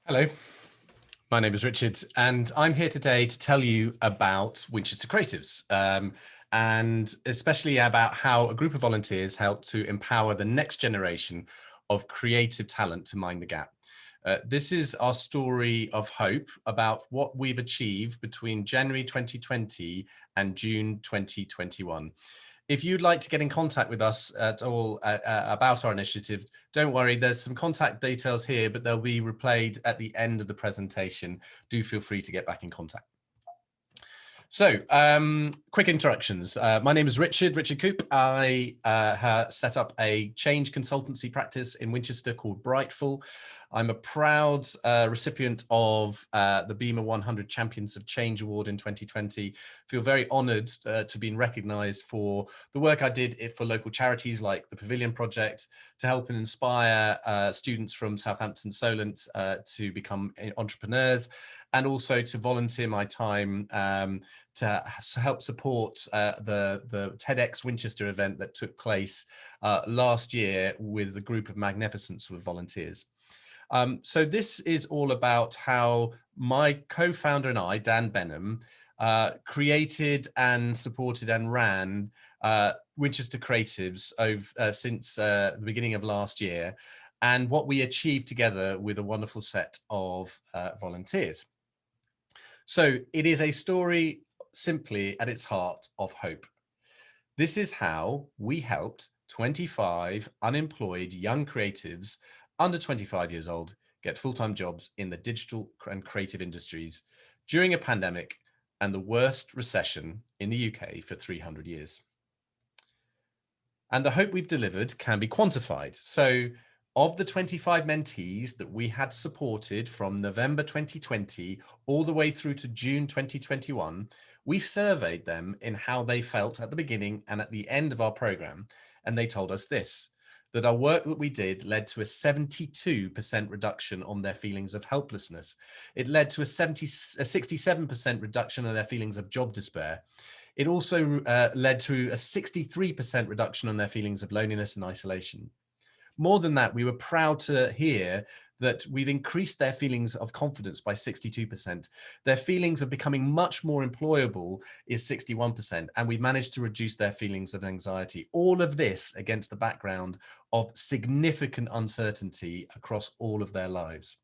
Hello, my name is Richard, and I'm here today to tell you about Winchester Creatives, and especially about how a group of volunteers help to empower the next generation of creative talent to mind the gap. This is our story of hope about what we've achieved between January 2020 and June 2021. If you'd like to get in contact with us at all about our initiative, don't worry, there's some contact details here, but they'll be replayed at the end of the presentation. Do feel free to get back in contact. So, quick introductions. My name is Richard Coope. I set up a change consultancy practice in Winchester called Brightful. I'm a proud recipient of the Beamer 100 Champions of Change Award in 2020. Feel very honoured to be recognised for the work I did for local charities like the Pavilion Project to help and inspire students from Southampton Solent to become entrepreneurs, and also to volunteer my time to help support the TEDx Winchester event that took place last year with a group of magnificent sort of volunteers. So this is all about how my co-founder and I, Dan Benham, created and supported and ran Winchester Creatives since the beginning of last year, and what we achieved together with a wonderful set of volunteers. So it is a story simply at its heart of hope. This is how we helped 25 unemployed young creatives under 25 years old get full-time jobs in the digital and creative industries during a pandemic and the worst recession in the UK for 300 years. And the hope we've delivered can be quantified. So of the 25 mentees that we had supported from November 2020 all the way through to June 2021, we surveyed them in how they felt at the beginning and at the end of our program. And they told us this, that our work that we did led to a 72% reduction on their feelings of helplessness. It led to a 67% reduction on their feelings of job despair. It also led to a 63% reduction on their feelings of loneliness and isolation. More than that, we were proud to hear that we've increased their feelings of confidence by 62%. Their feelings of becoming much more employable is 61%, and we've managed to reduce their feelings of anxiety. All of this against the background of significant uncertainty across all of their lives.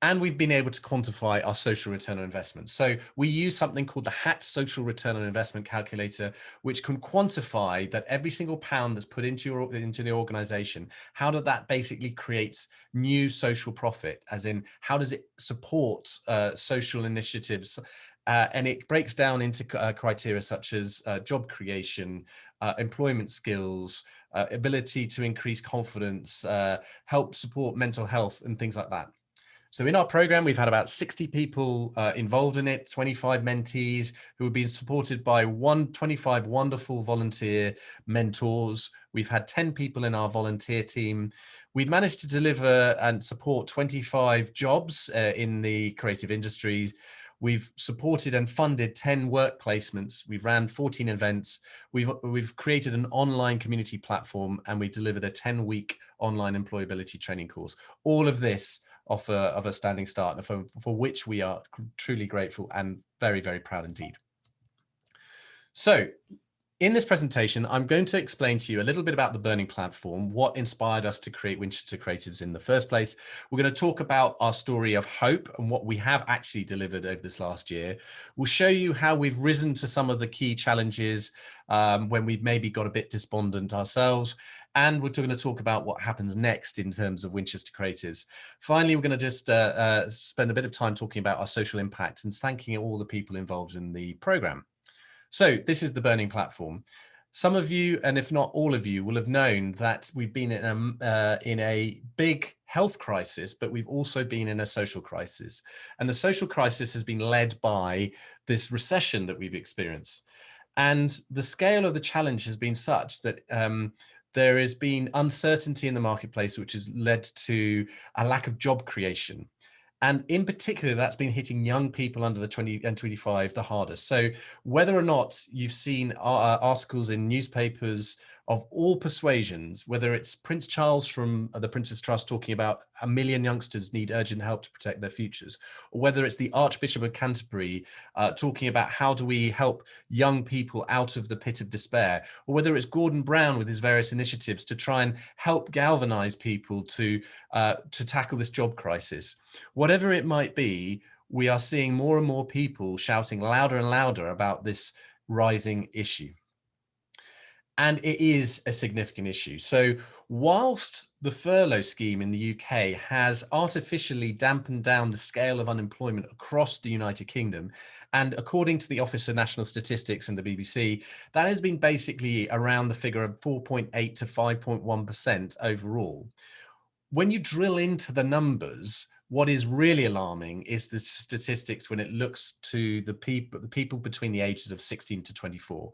And we've been able to quantify our social return on investment. So we use something called the HAT social return on investment calculator, which can quantify that every single pound that's put into the organization, how does that basically create new social profit, as in how does it support social initiatives? And it breaks down into criteria such as job creation, employment skills, ability to increase confidence, help support mental health and things like that. So in our program, we've had about 60 people involved in it, 25 mentees who have been supported by 25 wonderful volunteer mentors. We've had 10 people in our volunteer team. We've managed to deliver and support 25 jobs in the creative industries. We've supported and funded 10 work placements. We've ran 14 events. We've created an online community platform, and we delivered a 10-week online employability training course. All of this of a standing start, for which we are truly grateful and very, very proud indeed. So in this presentation, I'm going to explain to you a little bit about the Burning Platform, what inspired us to create Winchester Creatives in the first place. We're going to talk about our story of hope and what we have actually delivered over this last year. We'll show you how we've risen to some of the key challenges when we've maybe got a bit despondent ourselves. And we're going to talk about what happens next in terms of Winchester Creatives. Finally, we're going to just spend a bit of time talking about our social impact and thanking all the people involved in the program. So this is the Burning Platform. Some of you, and if not all of you, will have known that we've been in a big health crisis, but we've also been in a social crisis. And the social crisis has been led by this recession that we've experienced. And the scale of the challenge has been such that there has been uncertainty in the marketplace, which has led to a lack of job creation. And in particular, that's been hitting young people under the 20 and 25 the hardest. So whether or not you've seen articles in newspapers of all persuasions, whether it's Prince Charles from the Prince's Trust talking about 1 million youngsters need urgent help to protect their futures, or whether it's the Archbishop of Canterbury talking about how do we help young people out of the pit of despair, or whether it's Gordon Brown with his various initiatives to try and help galvanize people to tackle this job crisis. Whatever it might be, we are seeing more and more people shouting louder and louder about this rising issue. And it is a significant issue. So whilst the furlough scheme in the UK has artificially dampened down the scale of unemployment across the United Kingdom, and according to the Office of National Statistics and the BBC, that has been basically around the figure of 4.8 to 5.1% overall. When you drill into the numbers, what is really alarming is the statistics when it looks to the people between the ages of 16 to 24.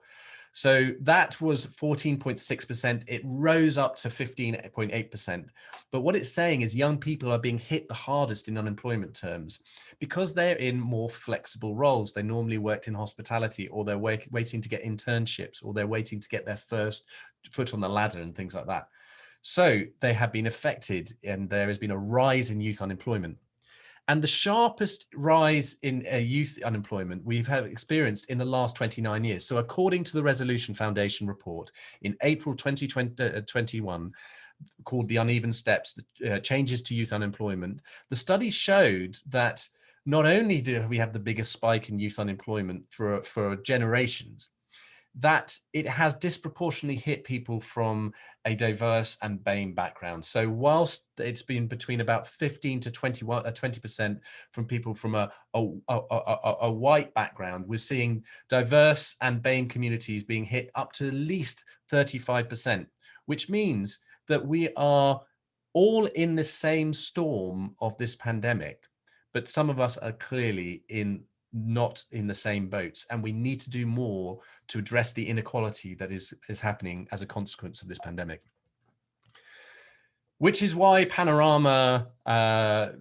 So that was 14.6%. It rose up to 15.8%. But what it's saying is young people are being hit the hardest in unemployment terms because they're in more flexible roles. They normally worked in hospitality, or they're waiting to get internships, or they're waiting to get their first foot on the ladder and things like that. So they have been affected, and there has been a rise in youth unemployment. And the sharpest rise in youth unemployment we've experienced in the last 29 years. So according to the Resolution Foundation report in April 2021, called The Uneven Steps, Changes to Youth Unemployment, the study showed that not only do we have the biggest spike in youth unemployment for generations, that it has disproportionately hit people from a diverse and BAME background. So whilst it's been between about 15 to 20% from people from a white background, we're seeing diverse and BAME communities being hit up to at least 35%, which means that we are all in the same storm of this pandemic, but some of us are clearly not in the same boats, and we need to do more to address the inequality that is happening as a consequence of this pandemic. Which is why Panorama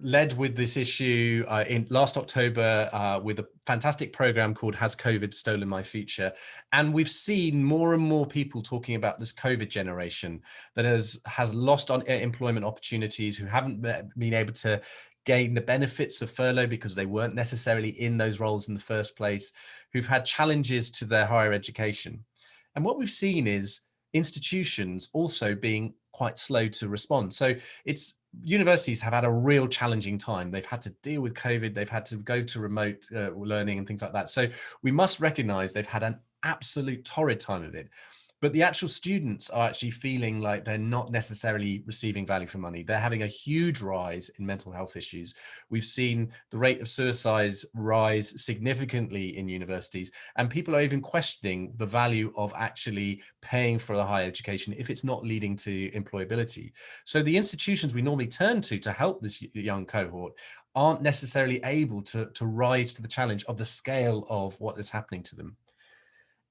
led with this issue in last October with a fantastic program called Has COVID Stolen My Future? And we've seen more and more people talking about this COVID generation that has lost on employment opportunities, who haven't been able to gain the benefits of furlough because they weren't necessarily in those roles in the first place, who've had challenges to their higher education. And what we've seen is institutions also being quite slow to respond. So universities have had a real challenging time. They've had to deal with COVID. They've had to go to remote learning and things like that. So we must recognize they've had an absolute torrid time of it. But the actual students are actually feeling like they're not necessarily receiving value for money. They're having a huge rise in mental health issues. We've seen the rate of suicides rise significantly in universities, and people are even questioning the value of actually paying for a higher education if it's not leading to employability. So the institutions we normally turn to help this young cohort aren't necessarily able to rise to the challenge of the scale of what is happening to them.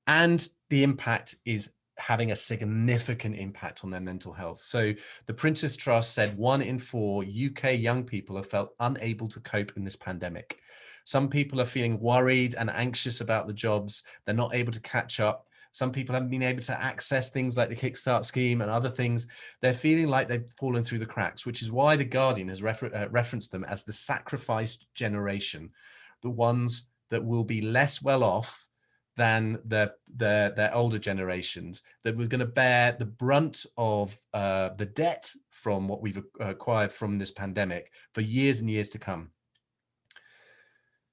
And the impact is having a significant impact on their mental health. So the Prince's Trust said 1 in 4 UK young people have felt unable to cope in this pandemic. Some people are feeling worried and anxious about the jobs. They're not able to catch up. Some people haven't been able to access things like the Kickstart scheme and other things. They're feeling like they've fallen through the cracks, which is why The Guardian has referenced them as the sacrificed generation, the ones that will be less well off than their older generations, that was going to bear the brunt of the debt from what we've acquired from this pandemic for years and years to come.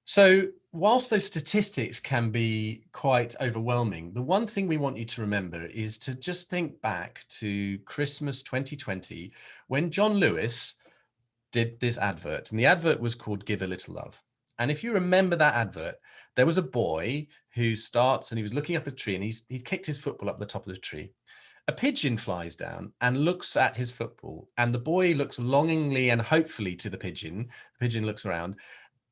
So whilst those statistics can be quite overwhelming, the one thing we want you to remember is to just think back to Christmas 2020, when John Lewis did this advert, and the advert was called Give a Little Love. And if you remember that advert, there was a boy who starts and he was looking up a tree, and he's kicked his football up the top of the tree. A pigeon flies down and looks at his football, and the boy looks longingly and hopefully to the pigeon. The pigeon looks around.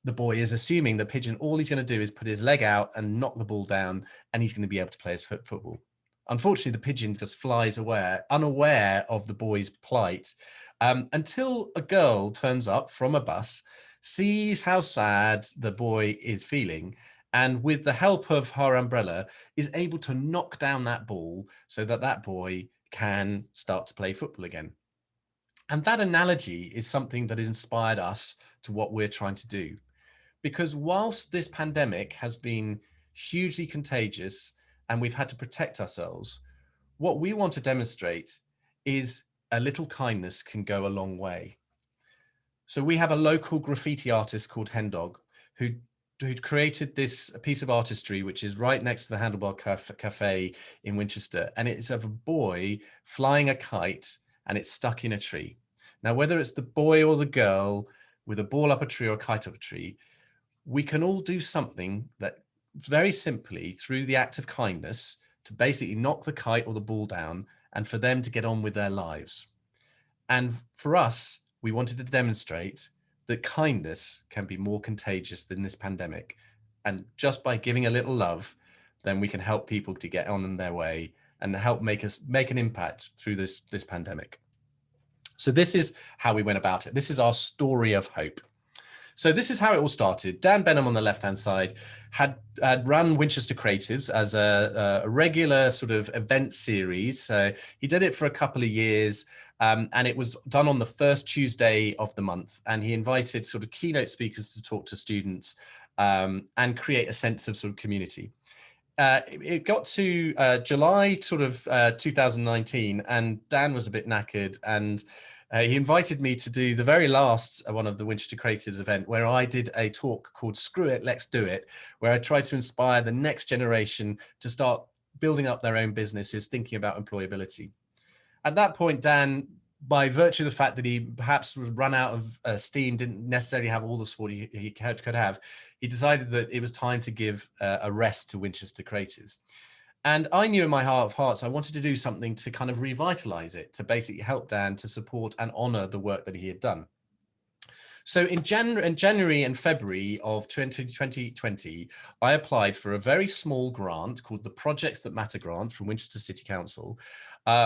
The boy is assuming the pigeon, all he's going to do is put his leg out and knock the ball down, and he's going to be able to play his football. Unfortunately, the pigeon just flies away, unaware of the boy's plight, until a girl turns up from a bus, sees how sad the boy is feeling, and with the help of her umbrella is able to knock down that ball so that that boy can start to play football again. And that analogy is something that has inspired us to what we're trying to do. Because whilst this pandemic has been hugely contagious and we've had to protect ourselves, what we want to demonstrate is a little kindness can go a long way. So we have a local graffiti artist called Hendog who'd created this piece of artistry, which is right next to the Handlebar Cafe in Winchester. And it's of a boy flying a kite and it's stuck in a tree. Now, whether it's the boy or the girl with a ball up a tree or a kite up a tree, we can all do something that very simply through the act of kindness to basically knock the kite or the ball down and for them to get on with their lives. And for us, we wanted to demonstrate that kindness can be more contagious than this pandemic. And just by giving a little love, then we can help people to get on in their way and help make an impact through this pandemic. So this is how we went about it. This is our story of hope. So this is how it all started. Dan Benham on the left-hand side had run Winchester Creatives as a regular sort of event series. So he did it for a couple of years, and it was done on the first Tuesday of the month. And he invited sort of keynote speakers to talk to students and create a sense of sort of community. It got to July sort of 2019, and Dan was a bit knackered, and he invited me to do the very last one of the Winchester Creatives event, where I did a talk called Screw It, Let's Do It, where I tried to inspire the next generation to start building up their own businesses, thinking about employability. At that point, Dan, by virtue of the fact that he perhaps was run out of steam, didn't necessarily have all the support he could have, he decided that it was time to give a rest to Winchester Creatives. And I knew in my heart of hearts, I wanted to do something to kind of revitalize it, to basically help Dan to support and honor the work that he had done. So in January and February of 2020, I applied for a very small grant called the Projects That Matter grant from Winchester City Council,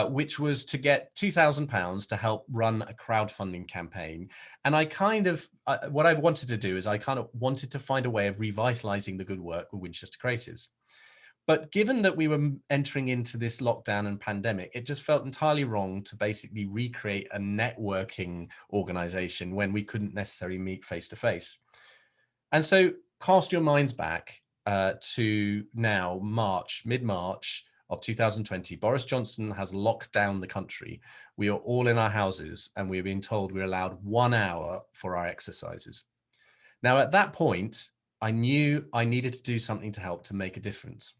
which was to get £2,000 to help run a crowdfunding campaign. And I kind of, what I wanted to do is I kind of wanted to find a way of revitalizing the good work with Winchester Creatives. But given that we were entering into this lockdown and pandemic, it just felt entirely wrong to basically recreate a networking organization when we couldn't necessarily meet face to face. And so cast your minds back to now, mid-March of 2020, Boris Johnson has locked down the country. We are all in our houses and we're being told we're allowed 1 hour for our exercises. Now, at that point, I knew I needed to do something to help to make a difference.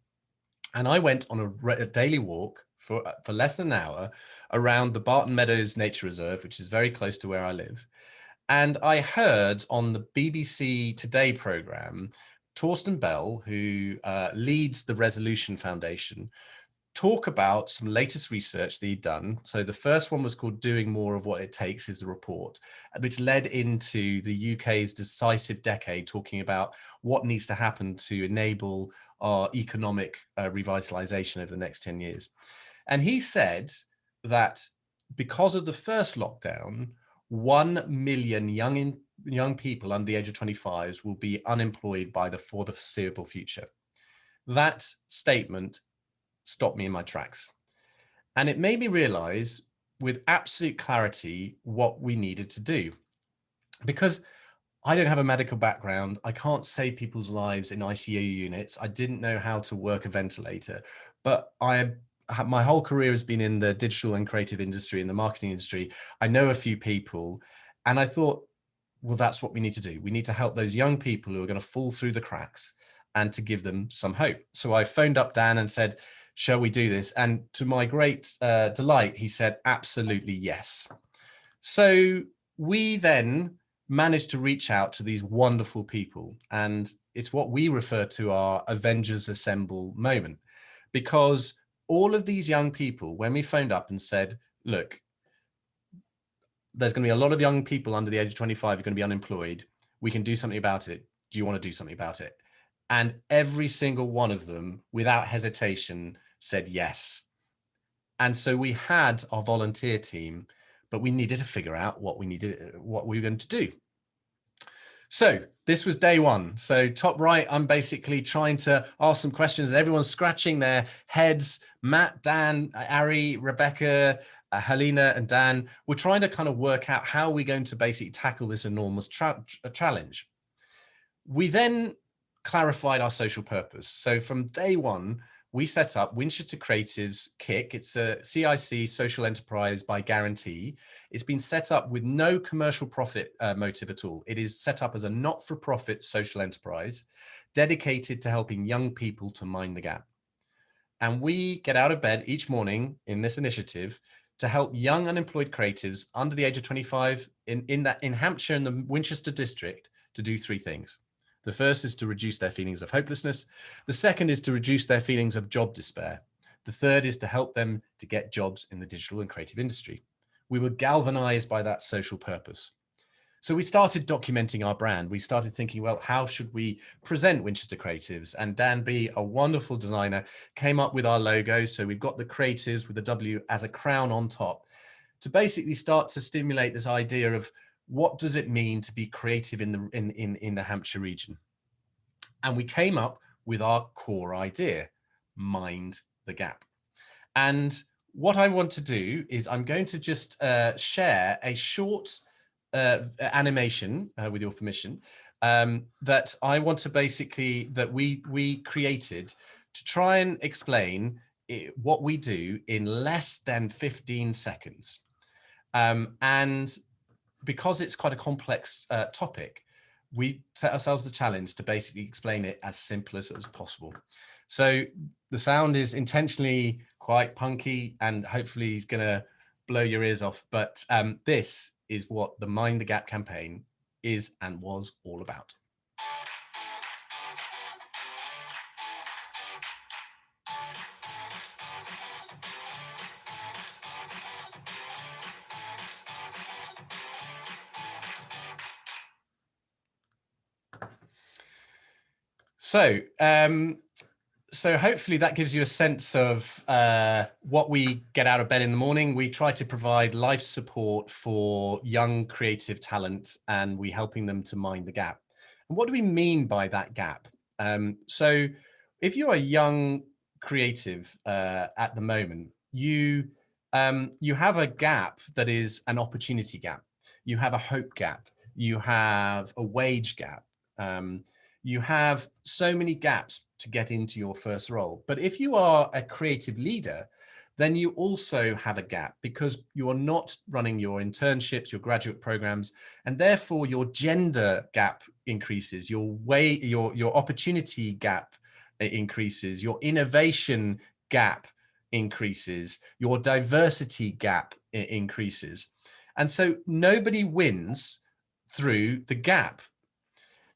And I went on a daily walk for less than an hour around the Barton Meadows Nature Reserve, which is very close to where I live. And I heard on the BBC Today programme, Torsten Bell, who leads the Resolution Foundation, talk about some latest research that he'd done. So the first one was called Doing More of What It Takes is a report, which led into the UK's decisive decade, talking about what needs to happen to enable our economic revitalization over the next 10 years. And he said that because of the first lockdown, 1 million young people under the age of 25 will be unemployed for the foreseeable future. That statement stopped me in my tracks. And it made me realize with absolute clarity what we needed to do. Because I don't have a medical background. I can't save people's lives in ICU units. I didn't know how to work a ventilator, but my whole career has been in the digital and creative industry, in the marketing industry. I know a few people, and I thought, well, that's what we need to do. We need to help those young people who are going to fall through the cracks and to give them some hope. So I phoned up Dan and said, shall we do this? And to my great delight, he said, absolutely yes. So we then managed to reach out to these wonderful people. And it's what we refer to our Avengers Assemble moment, because all of these young people, when we phoned up and said, look, there's going to be a lot of young people under the age of 25 who are going to be unemployed. We can do something about it. Do you want to do something about it? And every single one of them, without hesitation, said yes. And so we had our volunteer team, but we needed to figure out what we were going to do. So this was day one. So top right, I'm basically trying to ask some questions and everyone's scratching their heads. Matt, Dan, Ari, Rebecca, Helena and Dan, we're trying to kind of work out how we're going to basically tackle this enormous challenge. We then clarified our social purpose. So from day one, we set up Winchester Creatives KIC. It's a CIC, social enterprise by guarantee. It's been set up with no commercial profit motive at all. It is set up as a not-for-profit social enterprise dedicated to helping young people to mind the gap. And we get out of bed each morning in this initiative to help young unemployed creatives under the age of 25 in Hampshire and the Winchester district to do three things. The first is to reduce their feelings of hopelessness. The second is to reduce their feelings of job despair. The third is to help them to get jobs in the digital and creative industry. We were galvanized by that social purpose. So we started documenting our brand. We started thinking, well, how should we present Winchester Creatives? And Dan B, a wonderful designer, came up with our logo. So we've got the creatives with the W as a crown on top to basically start to stimulate this idea of what does it mean to be creative in the Hampshire region? And we came up with our core idea, mind the gap. And what I want to do is I'm going to just share a short animation with your permission that I want to basically, that we created to try and explain what we do in less than 15 seconds. And because it's quite a complex topic, we set ourselves the challenge to basically explain it as simple as possible. So the sound is intentionally quite punky and hopefully is going to blow your ears off. But this is what the Mind the Gap campaign is and was all about. So hopefully that gives you a sense of what we get out of bed in the morning. We try to provide life support for young creative talent, and we're helping them to mind the gap. And what do we mean by that gap? So if you're a young creative at the moment, you have a gap that is an opportunity gap. You have a hope gap. You have a wage gap. You have so many gaps to get into your first role. But if you are a creative leader, then you also have a gap because you are not running your internships, your graduate programs, and therefore your gender gap increases, your opportunity gap increases, your innovation gap increases, your diversity gap increases. And so nobody wins through the gap.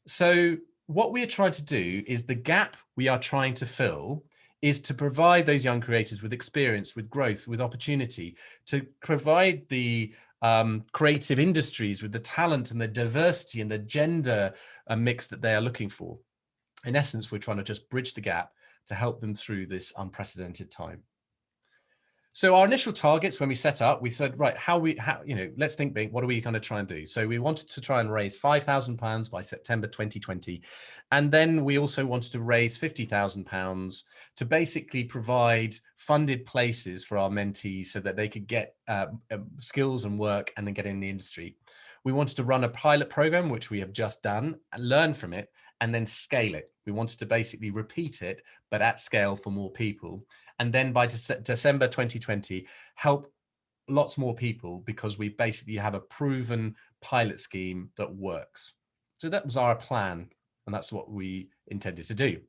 So what we are trying to do is the gap we are trying to fill is to provide those young creators with experience, with growth, with opportunity, to provide the creative industries with the talent and the diversity and the gender mix that they are looking for. In essence, we're trying to just bridge the gap to help them through this unprecedented time. So our initial targets when we set up, we said, right, let's think big. What are we going to try and do? So we wanted to try and raise £5,000 by September 2020. And then we also wanted to raise £50,000 to basically provide funded places for our mentees so that they could get skills and work and then get in the industry. We wanted to run a pilot program, which we have just done, and learn from it, and then scale it. We wanted to basically repeat it, but at scale for more people. And then by December 2020, help lots more people because we basically have a proven pilot scheme that works. So that was our plan, and that's what we intended to do.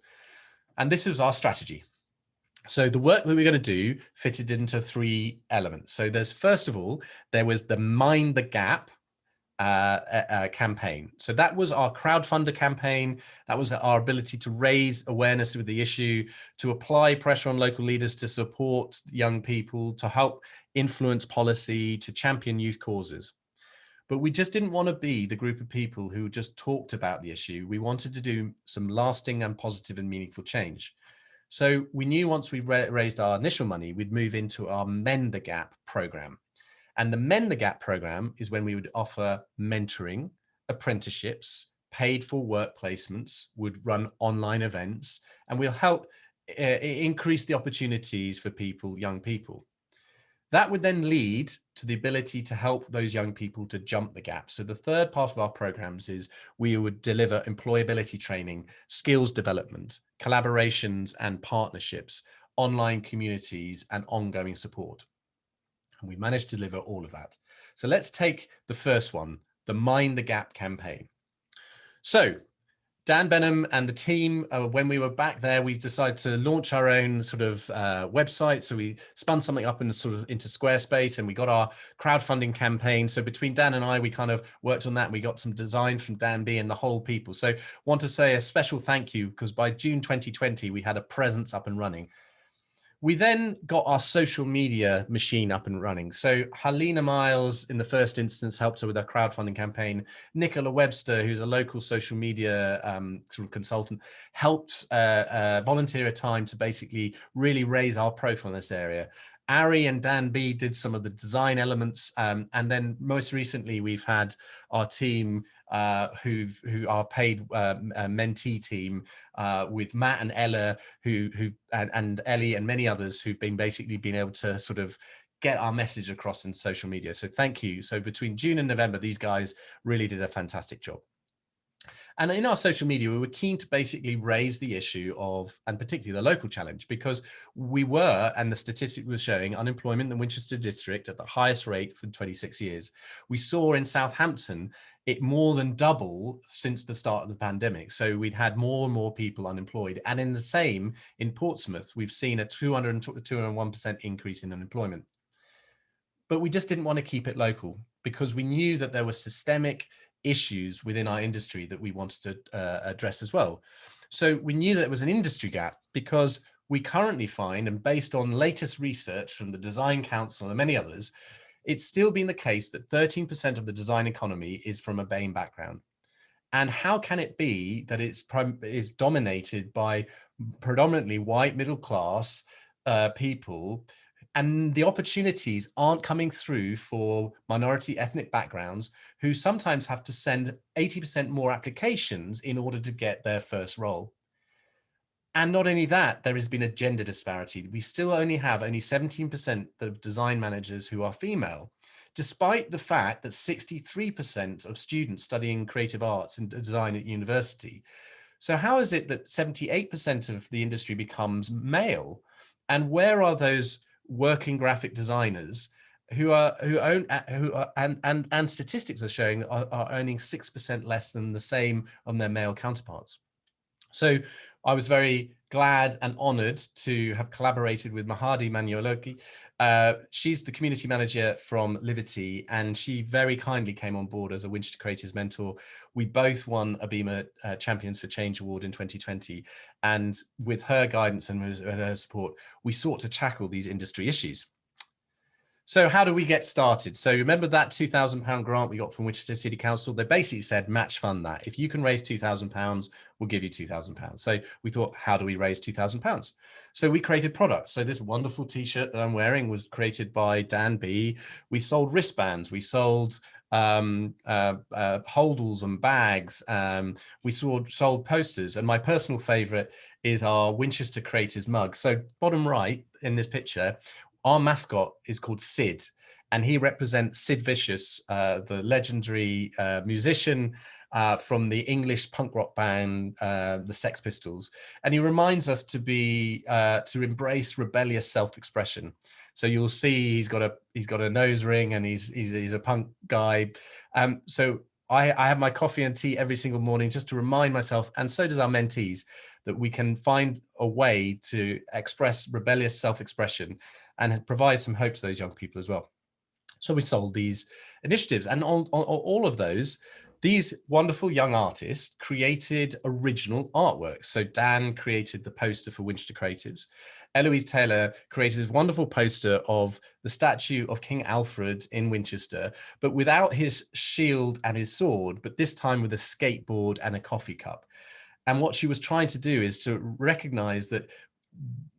And this was our strategy. So the work that we're going to do fitted into three elements. So there's, first of all, there was the Mind the Gap campaign. So that was our crowdfunder campaign. That was our ability to raise awareness with the issue, to apply pressure on local leaders to support young people, to help influence policy, to champion youth causes. But we just didn't want to be the group of people who just talked about the issue. We wanted to do some lasting and positive and meaningful change. So we knew once we raised our initial money, we'd move into our Mend the Gap program. And the Mend the Gap program is when we would offer mentoring, apprenticeships, paid for work placements, would run online events, and we'll help increase the opportunities for people, young people. That would then lead to the ability to help those young people to jump the gap. So the third part of our programs is we would deliver employability training, skills development, collaborations and partnerships, online communities, and ongoing support. And we managed to deliver all of that. So let's take the first one, the Mind the Gap campaign. So Dan Benham and the team, when we were back there, we decided to launch our own sort of website. So we spun something up in sort of into Squarespace, and we got our crowdfunding campaign. So between Dan and I, we kind of worked on that. And we got some design from Dan B and the whole people. So want to say a special thank you, because by June 2020, we had a presence up and running. We then got our social media machine up and running. So Helena Miles, in the first instance, helped her with our crowdfunding campaign. Nicola Webster, who's a local social media sort of consultant, helped volunteer a time to basically really raise our profile in this area. Ari and Dan B did some of the design elements. And then most recently, we've had our team who our paid mentee team with Matt and Ella, and Ellie and many others who've been able to sort of get our message across in social media. So thank you. So between June and November, these guys really did a fantastic job. And in our social media, we were keen to basically raise the issue of, and particularly the local challenge, because we were, and the statistic was showing, unemployment in the Winchester district at the highest rate for 26 years. We saw in Southampton it more than double since the start of the pandemic. So we'd had more and more people unemployed. And in the same, in Portsmouth, we've seen a 201% increase in unemployment. But we just didn't want to keep it local, because we knew that there were systemic issues within our industry that we wanted to address as well. So we knew that there was an industry gap, because we currently find, and based on latest research from the Design Council and many others, it's still been the case that 13% of the design economy is from a BAME background. And how can it be that it's dominated by predominantly white middle class people, and the opportunities aren't coming through for minority ethnic backgrounds, who sometimes have to send 80% more applications in order to get their first role? And not only that, there has been a gender disparity. We still only have 17% of design managers who are female, despite the fact that 63% of students studying creative arts and design at university. So how is it that 78% of the industry becomes male? And where are those working graphic designers and statistics are showing are earning 6% less than the same on their male counterparts? So I was very glad and honored to have collaborated with Mahadi Manuoloki. She's the community manager from Liberty, and she very kindly came on board as a Winchester Creatives mentor. We both won a BEMA Champions for Change Award in 2020. And with her guidance and with her support, we sought to tackle these industry issues. So how do we get started? So remember that £2,000 grant we got from Winchester City Council? They basically said, match fund that. If you can raise £2,000, we'll give you £2,000. So we thought, how do we raise £2,000? So we created products. So this wonderful t-shirt that I'm wearing was created by Dan B. We sold wristbands. We sold holdalls and bags. We sold posters. And my personal favorite is our Winchester Creatives mug. So bottom right in this picture, our mascot is called Sid, and he represents Sid Vicious, the legendary musician from the English punk rock band, the Sex Pistols. And he reminds us to embrace rebellious self-expression. So you'll see he's got a nose ring, and he's a punk guy. So I have my coffee and tea every single morning just to remind myself, and so does our mentees, that we can find a way to express rebellious self-expression and provide some hope to those young people as well. So we sold these initiatives, and on all of those, these wonderful young artists created original artwork. So Dan created the poster for Winchester Creatives. Eloise Taylor created this wonderful poster of the statue of King Alfred in Winchester, but without his shield and his sword, but this time with a skateboard and a coffee cup. And what she was trying to do is to recognize that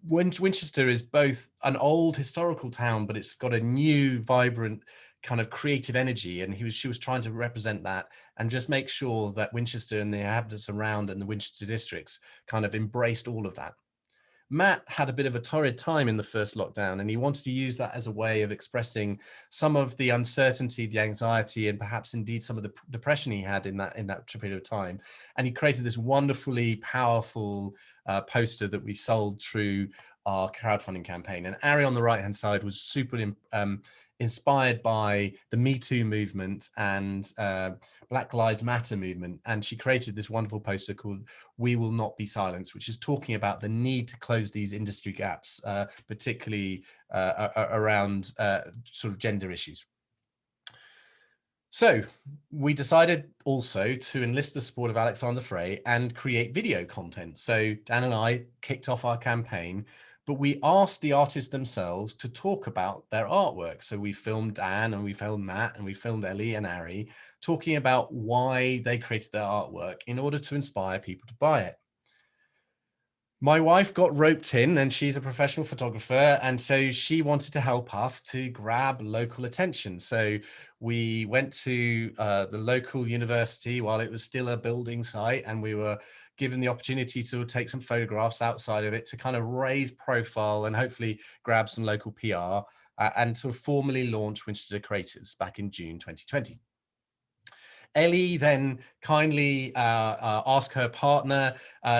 Winchester is both an old historical town, but it's got a new, vibrant kind of creative energy, and she was trying to represent that and just make sure that Winchester and the inhabitants around and the Winchester districts kind of embraced all of that. Matt had a bit of a torrid time in the first lockdown, and he wanted to use that as a way of expressing some of the uncertainty, the anxiety, and perhaps indeed some of the depression he had in that period of time. And he created this wonderfully powerful poster that we sold through our crowdfunding campaign. And Ari on the right-hand side was super inspired by the Me Too movement and Black Lives Matter movement. And she created this wonderful poster called "We Will Not Be Silenced," which is talking about the need to close these industry gaps, particularly around sort of gender issues. So we decided also to enlist the support of Alexander Frey and create video content. So Dan and I kicked off our campaign, but we asked the artists themselves to talk about their artwork. So we filmed Dan and we filmed Matt and we filmed Ellie and Ari talking about why they created their artwork in order to inspire people to buy it. My wife got roped in, and she's a professional photographer, and so she wanted to help us to grab local attention. So we went to the local university while it was still a building site, and we were given the opportunity to take some photographs outside of it to kind of raise profile and hopefully grab some local PR, and sort of formally launch Winchester Creatives back in June 2020. Ellie then kindly asked her partner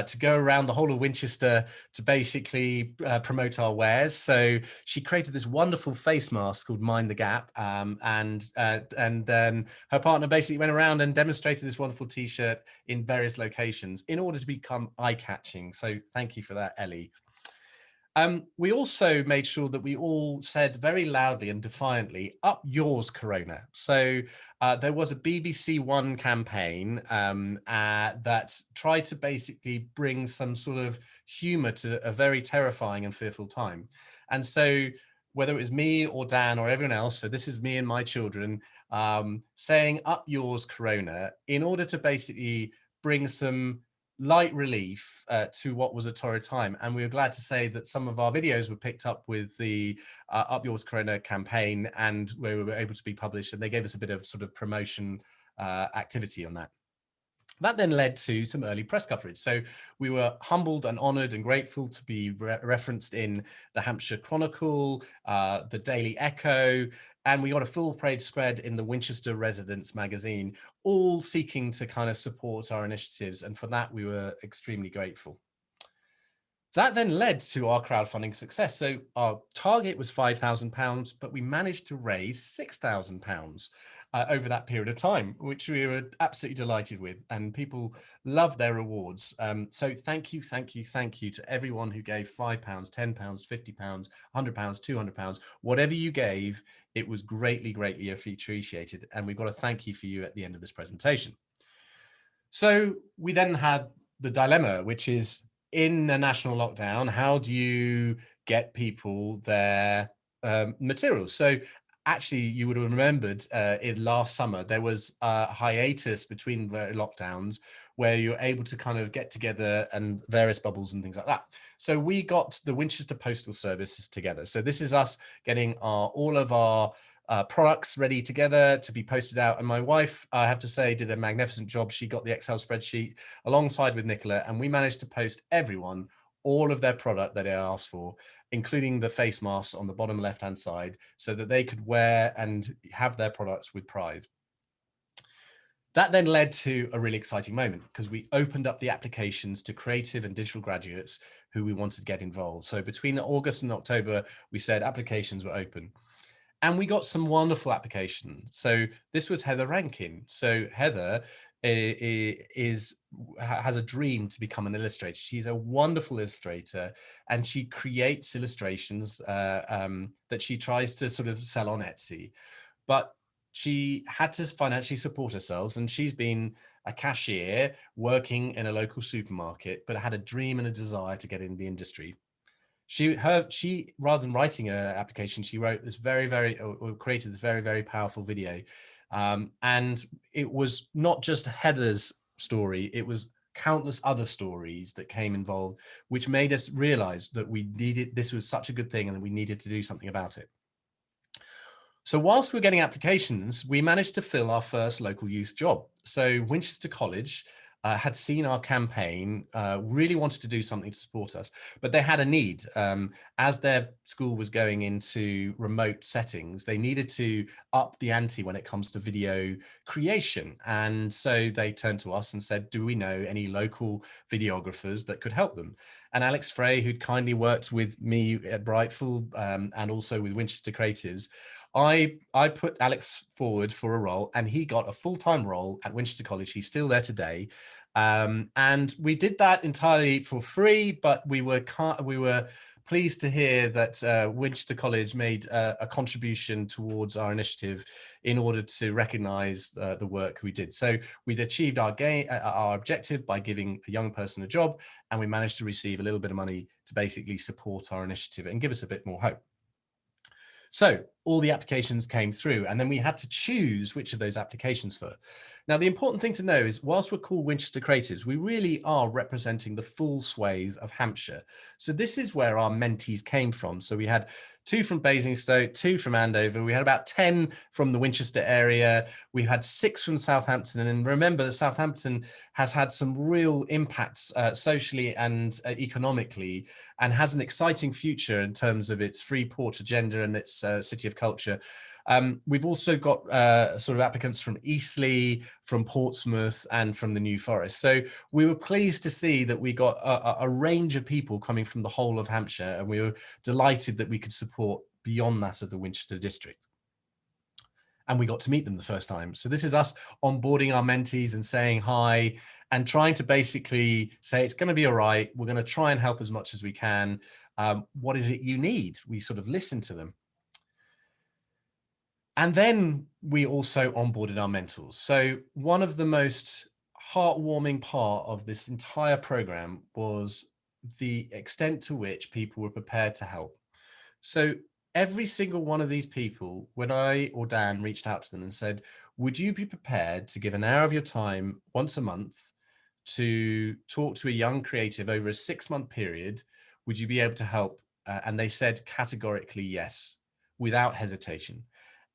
to go around the whole of Winchester to basically promote our wares. So she created this wonderful face mask called Mind the Gap, and then her partner basically went around and demonstrated this wonderful T-shirt in various locations in order to become eye-catching. So thank you for that, Ellie. We also made sure that we all said very loudly and defiantly, "Up yours, Corona." So there was a BBC One campaign that tried to basically bring some sort of humor to a very terrifying and fearful time. And so whether it was me or Dan or everyone else, so this is me and my children, saying "Up yours, Corona," in order to basically bring some light relief to what was a torrid time. And we were glad to say that some of our videos were picked up with the Up Yours Corona campaign, and we were able to be published, and they gave us a bit of sort of promotion activity on that. That then led to some early press coverage. So we were humbled and honoured and grateful to be referenced in the Hampshire Chronicle, the Daily Echo, and we got a full page spread in the Winchester Residents magazine, all seeking to kind of support our initiatives. And for that, we were extremely grateful. That then led to our crowdfunding success. So our target was £5,000, but we managed to raise £6,000 over that period of time, which we were absolutely delighted with, and people love their rewards. So thank you to everyone who gave £5, £10, £50, £100, £200, whatever you gave. It was greatly appreciated, and we've got a thank you for you at the end of this presentation. So we then had the dilemma, which is, in a national lockdown, how do you get people their materials? So actually, you would have remembered in last summer, there was a hiatus between lockdowns where you're able to kind of get together and various bubbles and things like that. So we got the Winchester Postal Services together. So this is us getting all of our products ready together to be posted out. And my wife, I have to say, did a magnificent job. She got the Excel spreadsheet alongside with Nicola, and we managed to post everyone all of their product that they asked for, including the face masks on the bottom left-hand side, so that they could wear and have their products with pride. That then led to a really exciting moment, because we opened up the applications to creative and digital graduates who we wanted to get involved. So between August and October, we said applications were open. And we got some wonderful applications. So this was Heather Rankin. So Heather has a dream to become an illustrator. She's a wonderful illustrator, and she creates illustrations that she tries to sort of sell on Etsy. But she had to financially support herself, and she's been a cashier working in a local supermarket, but had a dream and a desire to get in the industry. She rather than writing an application, she wrote this created this very powerful video, and it was not just Heather's story; it was countless other stories that came involved, which made us realize that this was such a good thing and that we needed to do something about it. So whilst we're getting applications, we managed to fill our first local youth job. So Winchester College had seen our campaign, really wanted to do something to support us, but they had a need. As their school was going into remote settings, they needed to up the ante when it comes to video creation. And so they turned to us and said, do we know any local videographers that could help them? And Alex Frey, who'd kindly worked with me at Brightful and also with Winchester Creatives, I put Alex forward for a role, and he got a full-time role at Winchester College. He's still there today. And we did that entirely for free, but we were pleased to hear that Winchester College made a contribution towards our initiative in order to recognize the work we did. So we'd achieved our objective by giving a young person a job, and we managed to receive a little bit of money to basically support our initiative and give us a bit more hope. So all the applications came through, and then we had to choose which of those applications for. Now, the important thing to know is, whilst we're called Winchester Creatives, we really are representing the full swathe of Hampshire. So this is where our mentees came from. So we had 2 from Basingstoke, 2 from Andover. We had about 10 from the Winchester area. We had 6 from Southampton. And remember that Southampton has had some real impacts socially and economically, and has an exciting future in terms of its free port agenda and its city of culture. We've also got sort of applicants from Eastleigh, from Portsmouth, and from the New Forest. So we were pleased to see that we got a range of people coming from the whole of Hampshire, and we were delighted that we could support beyond that of the Winchester district. And we got to meet them the first time. So this is us onboarding our mentees and saying hi and trying to basically say, it's going to be all right. We're going to try and help as much as we can. What is it you need? We sort of listen to them. And then we also onboarded our mentors. So one of the most heartwarming part of this entire program was the extent to which people were prepared to help. So every single one of these people, when I or Dan reached out to them and said, would you be prepared to give an hour of your time once a month to talk to a young creative over a 6-month period? Would you be able to help? And they said categorically yes, without hesitation.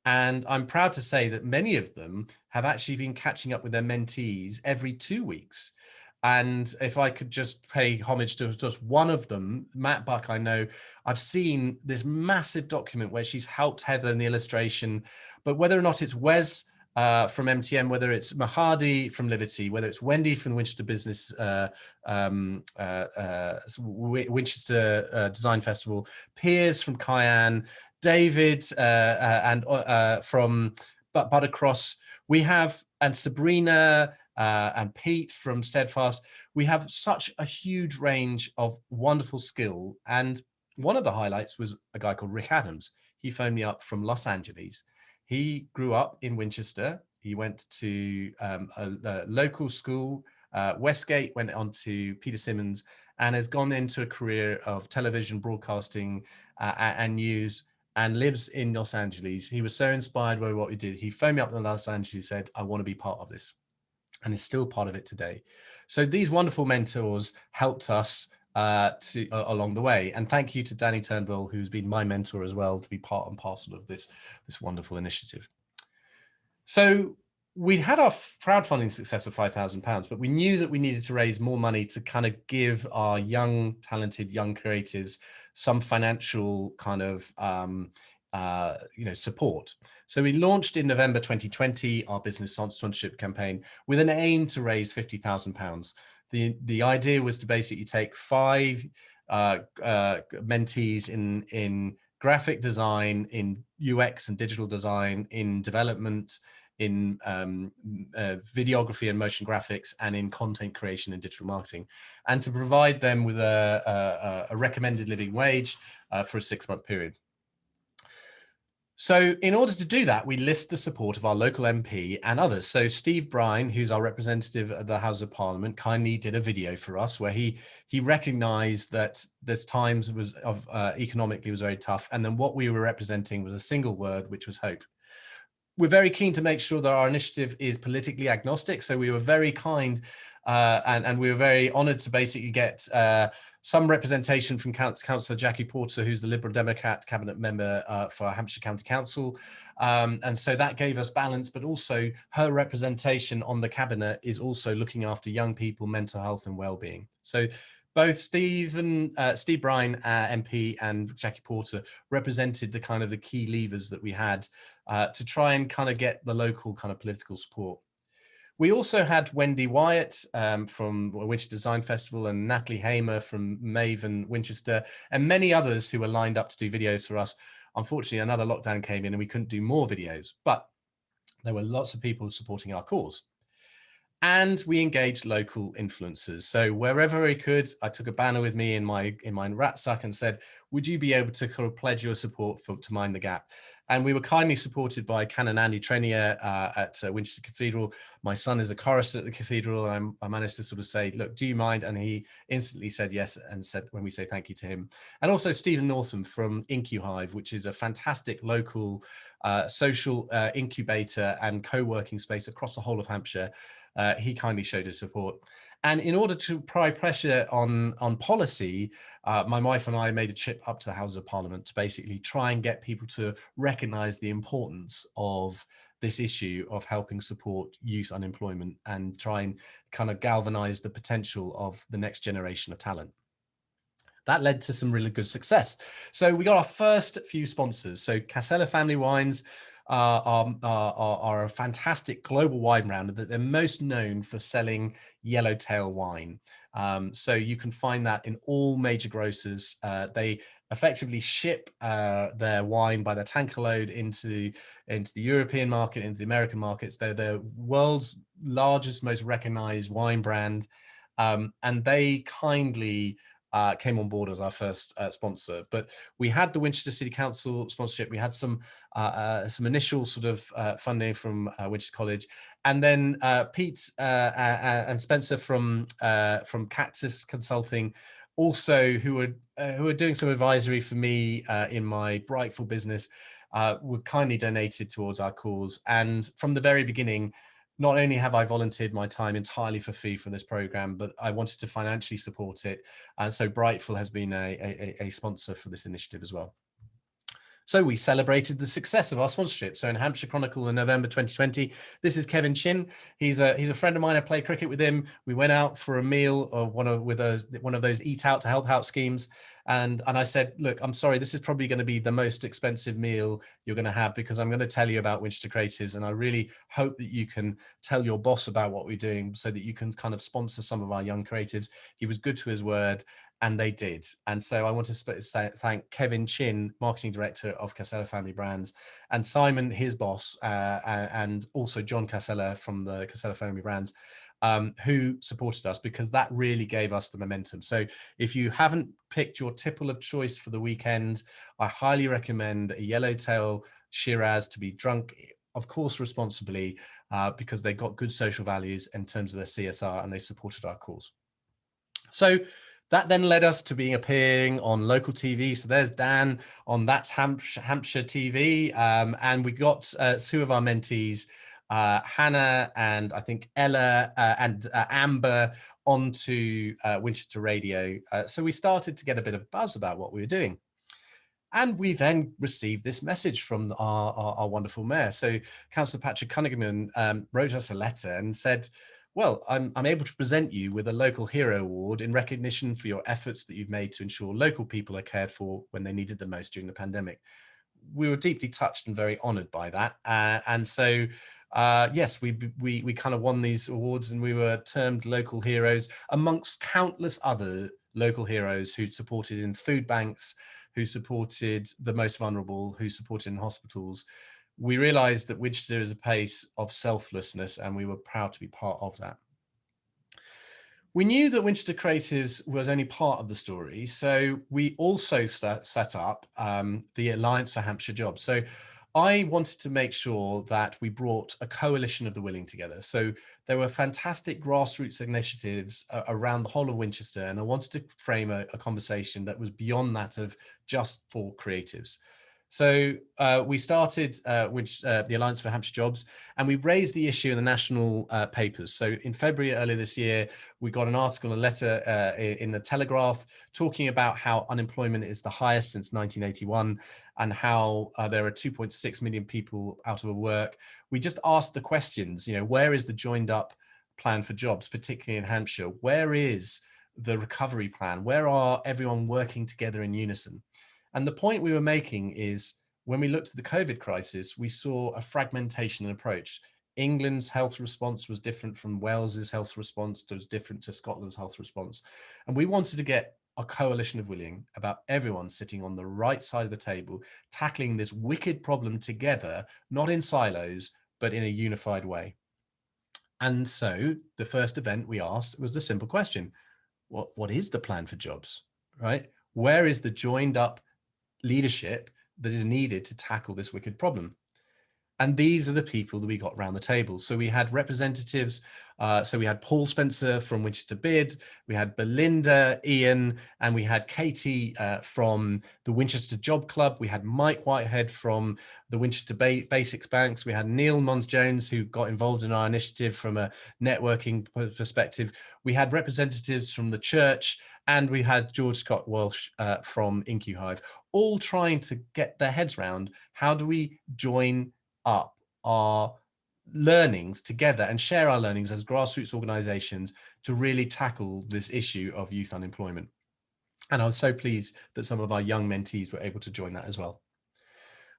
And I'm proud to say that many of them have actually been catching up with their mentees every 2 weeks. And if I could just pay homage to just one of them, Matt Buck, I know I've seen this massive document where she's helped Heather in the illustration, but whether or not it's Wes from MTM, whether it's Mahadi from Liberty, whether it's Wendy from the Winchester Business, Winchester Design Festival, Piers from Cayenne, David and from Buttercross, we have, and Sabrina and Pete from Steadfast. We have such a huge range of wonderful skill. And one of the highlights was a guy called Rick Adams. He phoned me up from Los Angeles. He grew up in Winchester. He went to a local school, Westgate, went on to Peter Simmons, and has gone into a career of television broadcasting and news, and lives in Los Angeles. He was so inspired by what we did. He phoned me up in Los Angeles. He said, I want to be part of this, and is still part of it today. So these wonderful mentors helped us along the way. And thank you to Danny Turnbull, who's been my mentor as well, to be part and parcel of this wonderful initiative. So we had our crowdfunding success of £5,000, but we knew that we needed to raise more money to kind of give our young, talented young creatives some financial kind of support. So we launched in November 2020 our business sponsorship campaign with an aim to raise £50,000. The idea was to basically take 5 mentees in graphic design, in UX and digital design, in development, in videography and motion graphics, and in content creation and digital marketing, and to provide them with a recommended living wage for a 6-month period. So in order to do that, we list the support of our local MP and others. So Steve Bryan, who's our representative at the House of Parliament, kindly did a video for us where he recognized that this times was economically was very tough. And then what we were representing was a single word, which was hope. We're very keen to make sure that our initiative is politically agnostic. So we were very kind and we were very honored to basically get some representation from Councillor Jackie Porter, who's the Liberal Democrat cabinet member for Hampshire County Council. And so that gave us balance, but also her representation on the cabinet is also looking after young people, mental health and well-being. So both Steve Bryan, MP, and Jackie Porter represented the kind of the key levers that we had to try and kind of get the local kind of political support. We also had Wendy Wyatt from Winchester Design Festival and Natalie Hamer from Maven Winchester and many others who were lined up to do videos for us. Unfortunately, another lockdown came in and we couldn't do more videos, but there were lots of people supporting our cause. And we engaged local influencers. So wherever we could, I took a banner with me in my rucksack and said, would you be able to kind of pledge your support to Mind the Gap? And we were kindly supported by Canon Andy Trenier at Winchester Cathedral. My son is a chorister at the cathedral. And I managed to sort of say, look, do you mind? And he instantly said yes and said, when we say thank you to him. And also Stephen Northam from IncuHive, which is a fantastic local social incubator and co-working space across the whole of Hampshire. He kindly showed his support. And in order to apply pressure on policy, my wife and I made a trip up to the Houses of Parliament to basically try and get people to recognise the importance of this issue of helping support youth unemployment and try and kind of galvanise the potential of the next generation of talent. That led to some really good success. So we got our first few sponsors. So Casella Family Wines are a fantastic global wine brand, but they're most known for selling yellowtail wine. So you can find that in all major grocers. They effectively ship their wine by the tanker load into the European market, into the American markets. They're the world's largest, most recognized wine brand. And they kindly came on board as our first sponsor. But we had the Winchester City Council sponsorship. We had some initial sort of funding from Winchester College, and then Pete and Spencer from Cactus Consulting, also who were doing some advisory for me in my Brightful business, were kindly donated towards our cause. And from the very beginning, not only have I volunteered my time entirely for free for this program, but I wanted to financially support it. And so Brightful has been a sponsor for this initiative as well. So we celebrated the success of our sponsorship. So in Hampshire Chronicle in November 2020, this is Kevin Chin. He's a friend of mine. I play cricket with him. We went out for a meal or one of those eat out to help out schemes. And I said, look, I'm sorry, this is probably going to be the most expensive meal you're going to have, because I'm going to tell you about Winchester Creatives. And I really hope that you can tell your boss about what we're doing so that you can kind of sponsor some of our young creatives. He was good to his word. And they did. And so I want to thank Kevin Chin, Marketing Director of Casella Family Brands, and Simon, his boss, and also John Casella from the Casella Family Brands, who supported us, because that really gave us the momentum. So if you haven't picked your tipple of choice for the weekend, I highly recommend a Yellowtail Shiraz to be drunk, of course, responsibly, because they got good social values in terms of their CSR and they supported our cause. So that then led us to appearing on local TV. So there's Dan on That's Hampshire TV. And we got two of our mentees, Hannah and I think Ella and Amber, onto Winchester Radio. So we started to get a bit of buzz about what we were doing. And we then received this message from our wonderful mayor. So Councillor Patrick Cunningham wrote us a letter and said, well, I'm able to present you with a Local Hero Award in recognition for your efforts that you've made to ensure local people are cared for when they needed the most during the pandemic. We were deeply touched and very honoured by that. And so, yes, we kind of won these awards, and we were termed local heroes amongst countless other local heroes who supported in food banks, who supported the most vulnerable, who supported in hospitals. We realized that Winchester is a place of selflessness, and we were proud to be part of that. We knew that Winchester Creatives was only part of the story, so we also set up the Alliance for Hampshire Jobs. So I wanted to make sure that we brought a coalition of the willing together. So there were fantastic grassroots initiatives around the whole of Winchester, and I wanted to frame a conversation that was beyond that of just for creatives. So we started the Alliance for Hampshire Jobs, and we raised the issue in the national papers. So in February earlier this year, we got an article, a letter in the Telegraph talking about how unemployment is the highest since 1981 and how there are 2.6 million people out of work. We just asked the questions, where is the joined up plan for jobs, particularly in Hampshire? Where is the recovery plan? Where are everyone working together in unison? And the point we were making is when we looked at the COVID crisis, we saw a fragmentation in approach. England's health response was different from Wales's health response, was different to Scotland's health response. And we wanted to get a coalition of willing, about everyone sitting on the right side of the table, tackling this wicked problem together, not in silos, but in a unified way. And so the first event we asked was the simple question: what is the plan for jobs, right? Where is the joined up leadership that is needed to tackle this wicked problem? And these are the people that we got around the table. So we had representatives. So we had Paul Spencer from Winchester Bid, we had Belinda, Ian, and we had Katie from the Winchester Job Club. We had Mike Whitehead from the Winchester Basics Banks. We had Neil Mons-Jones, who got involved in our initiative from a networking perspective. We had representatives from the church, and we had George Scott Walsh from IncuHive, all trying to get their heads around how do we join up our learnings together and share our learnings as grassroots organizations to really tackle this issue of youth unemployment. And I was so pleased that some of our young mentees were able to join that as well.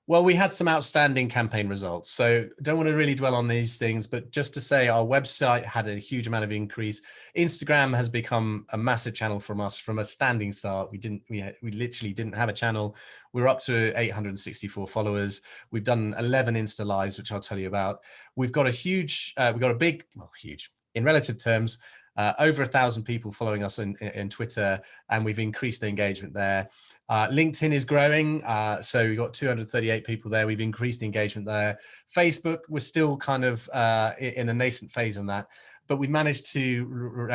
Well, we had some outstanding campaign results. So don't want to really dwell on these things, but just to say our website had a huge amount of increase. Instagram has become a massive channel from us from a standing start. We literally didn't have a channel. We're up to 864 followers. We've done 11 Insta lives, which I'll tell you about. We've got huge, in relative terms, over 1,000 people following us in Twitter, and we've increased the engagement there. LinkedIn is growing, so we've got 238 people there. We've increased the engagement there. Facebook, we're still kind of in a nascent phase on that, but we've managed to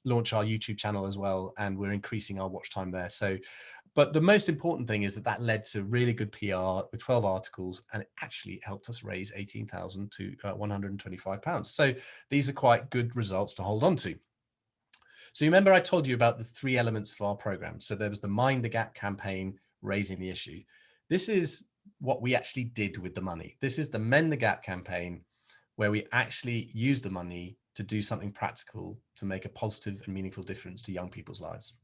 launch our YouTube channel as well, and we're increasing our watch time there. So, but the most important thing is that led to really good PR with 12 articles, and it actually helped us raise 18,000 to 125 pounds. So these are quite good results to hold on to. So you remember I told you about the 3 elements of our program. So there was the Mind the Gap campaign, raising the issue. This is what we actually did with the money. This is the Mend the Gap campaign, where we actually use the money to do something practical to make a positive and meaningful difference to young people's lives.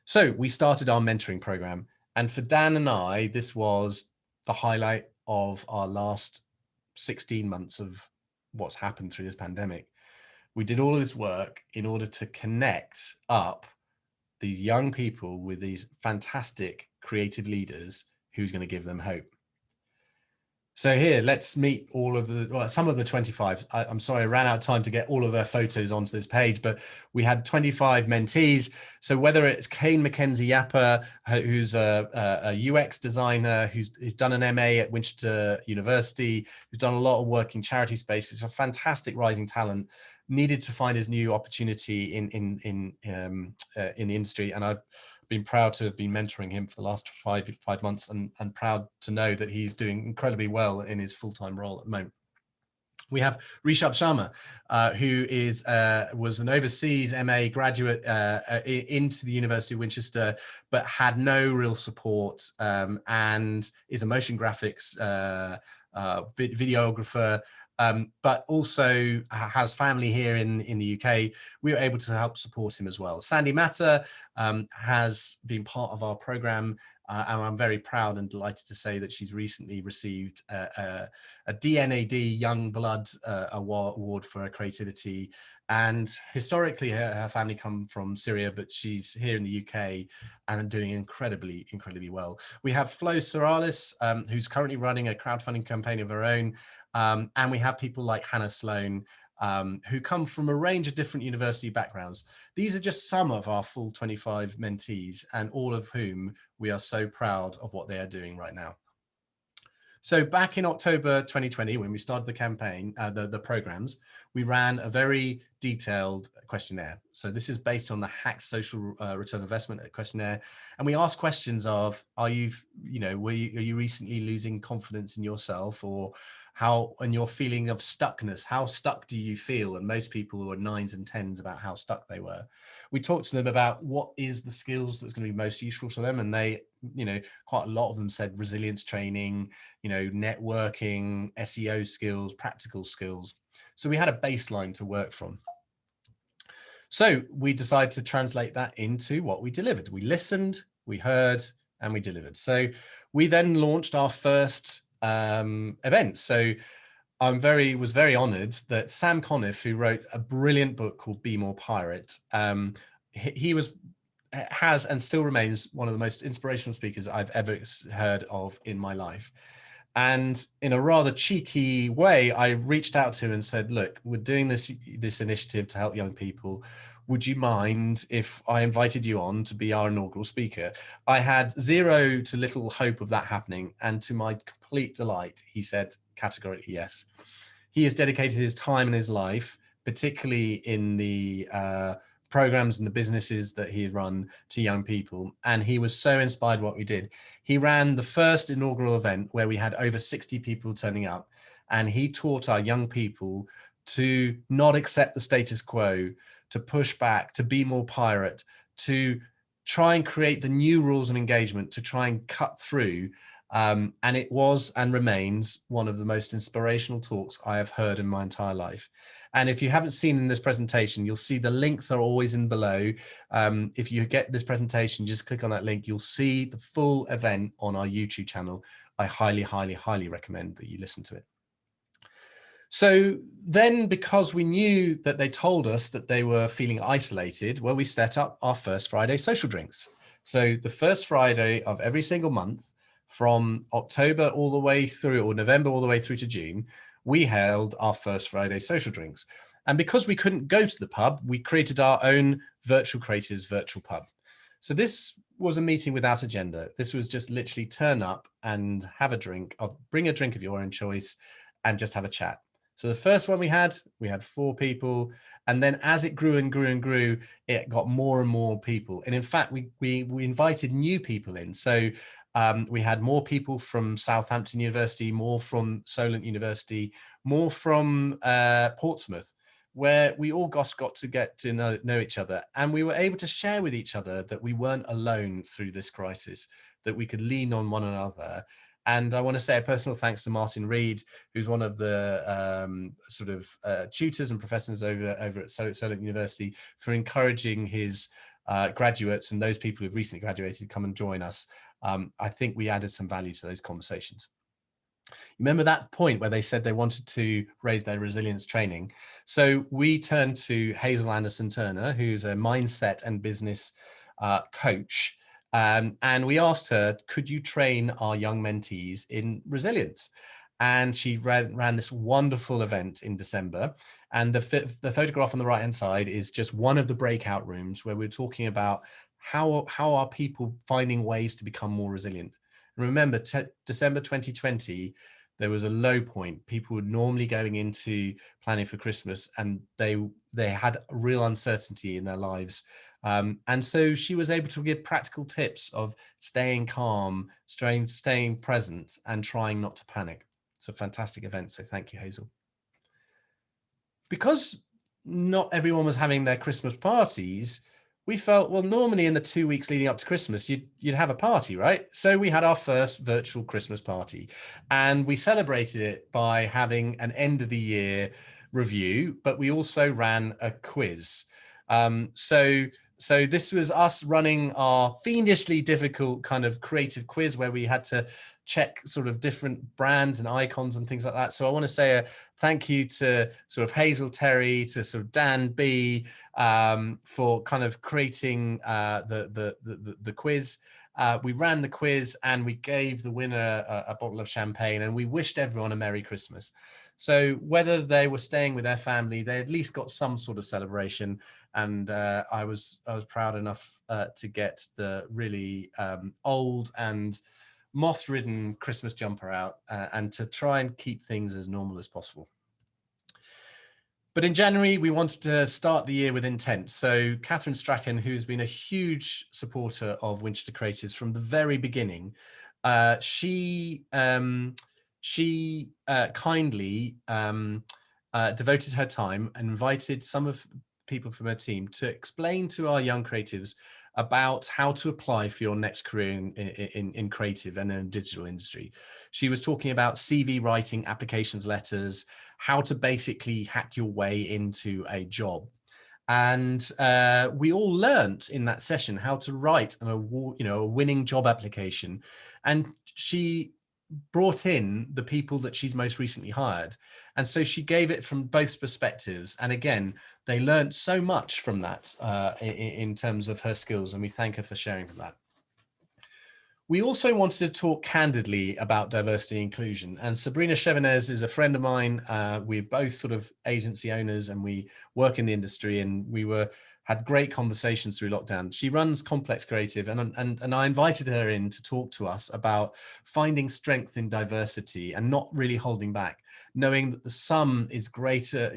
So we started our mentoring program, and for Dan and I, this was the highlight of our last 16 months of what's happened through this pandemic. We did all of this work in order to connect up these young people with these fantastic creative leaders who's going to give them hope. So here, let's meet all of some of the 25. I'm sorry, I ran out of time to get all of their photos onto this page, but we had 25 mentees. So whether it's Kane Mackenzie Yapper, who's a UX designer, who's done an MA at Winchester University, who's done a lot of work in charity spaces, a fantastic rising talent, needed to find his new opportunity in the industry, and I've been proud to have been mentoring him for the last five months, and proud to know that he's doing incredibly well in his full-time role at the moment. We have Rishabh Sharma, who was an overseas MA graduate into the University of Winchester, but had no real support, and is a motion graphics videographer, but also has family here in the UK. We were able to help support him as well. Sandy Matter has been part of our program, and I'm very proud and delighted to say that she's recently received a DNAD Young Blood award for her creativity. And historically, her family come from Syria, but she's here in the UK and doing incredibly well. We have Flo Sorales, who's currently running a crowdfunding campaign of her own. And we have people like Hannah Sloan, who come from a range of different university backgrounds. These are just some of our full 25 mentees, and all of whom we are so proud of what they are doing right now. So back in October 2020, when we started the campaign, the programs, we ran a very detailed questionnaire. So this is based on the Hack Social Return Investment questionnaire, and we asked questions of: are you, are you recently losing confidence in yourself, or how, and your feeling of stuckness? How stuck do you feel? And most people were 9s and 10s about how stuck they were. We talked to them about what is the skills that's going to be most useful for them, and they, quite a lot of them said resilience training, networking, SEO skills, practical skills. So we had a baseline to work from. So we decided to translate that into what we delivered. We listened, we heard, and we delivered. So we then launched our first event. So was very honored that Sam Conniff, who wrote a brilliant book called Be More Pirate, he has and still remains one of the most inspirational speakers I've ever heard of in my life. And in a rather cheeky way, I reached out to him and said, look, we're doing this initiative to help young people. Would you mind if I invited you on to be our inaugural speaker? I had zero to little hope of that happening. And to my complete delight, he said categorically yes. He has dedicated his time and his life, particularly in the programs and the businesses that he had run, to young people. And he was so inspired by what we did. He ran the first inaugural event where we had over 60 people turning up, and he taught our young people to not accept the status quo, to push back, to be more pirate, to try and create the new rules of engagement, to try and cut through. And it was and remains one of the most inspirational talks I have heard in my entire life. And if you haven't seen in this presentation, you'll see the links are always in below. If you get this presentation, just click on that link. You'll see the full event on our YouTube channel. I highly, highly, highly recommend that you listen to it. So then, because we knew that they told us that they were feeling isolated, well, we set up our first Friday social drinks. So the first Friday of every single month, from October all the way through, or November all the way through to June, we held our first Friday social drinks. And because we couldn't go to the pub, we created our own Virtual Creatives virtual pub. So this was a meeting without agenda. This was just literally turn up and have a drink, bring a drink of your own choice, and just have a chat. So the first one we had 4 people. And then as it grew and grew and grew, it got more and more people. And in fact, we invited new people in. So we had more people from Southampton University, more from Solent University, more from Portsmouth, where we all got to get to know each other. And we were able to share with each other that we weren't alone through this crisis, that we could lean on one another. And I want to say a personal thanks to Martin Reed, who's one of the tutors and professors over at Solent University, for encouraging his graduates and those people who've recently graduated to come and join us. I think we added some value to those conversations. Remember that point where they said they wanted to raise their resilience training? So we turned to Hazel Anderson Turner, who's a mindset and business coach. And we asked her, could you train our young mentees in resilience? And she ran this wonderful event in December. And the photograph on the right-hand side is just one of the breakout rooms where we're talking about how are people finding ways to become more resilient. And remember, December 2020, there was a low point. People were normally going into planning for Christmas, and they had real uncertainty in their lives. And so she was able to give practical tips of staying calm, staying present, and trying not to panic. So fantastic event. So thank you, Hazel. Because not everyone was having their Christmas parties, we felt, well, normally in the 2 weeks leading up to Christmas, you'd have a party, right? So we had our first virtual Christmas party, and we celebrated it by having an end of the year review, but we also ran a quiz. So this was us running our fiendishly difficult kind of creative quiz where we had to check sort of different brands and icons and things like that. So I want to say a thank you to sort of Hazel Terry, to sort of Dan B, for kind of creating the quiz. We ran the quiz and we gave the winner a bottle of champagne, and we wished everyone a Merry Christmas. So whether they were staying with their family, they at least got some sort of celebration. And I was proud enough to get the really old and moth-ridden Christmas jumper out and to try and keep things as normal as possible. But in January, we wanted to start the year with intent. So Catherine Strachan, who's been a huge supporter of Winchester Creatives from the very beginning, she kindly devoted her time and invited some of the people from her team to explain to our young creatives about how to apply for your next career in creative and in the digital industry. She was talking about CV writing, applications letters, how to basically hack your way into a job. And we all learnt in that session how to write a winning job application. And she brought in the people that she's most recently hired. And so she gave it from both perspectives. And again, they learned so much from that in terms of her skills. And we thank her for sharing that. We also wanted to talk candidly about diversity and inclusion. And Sabrina Chevanez is a friend of mine. We're both sort of agency owners and we work in the industry, and we had great conversations through lockdown. She runs Complex Creative, and I invited her in to talk to us about finding strength in diversity and not really holding back, knowing that the sum is greater,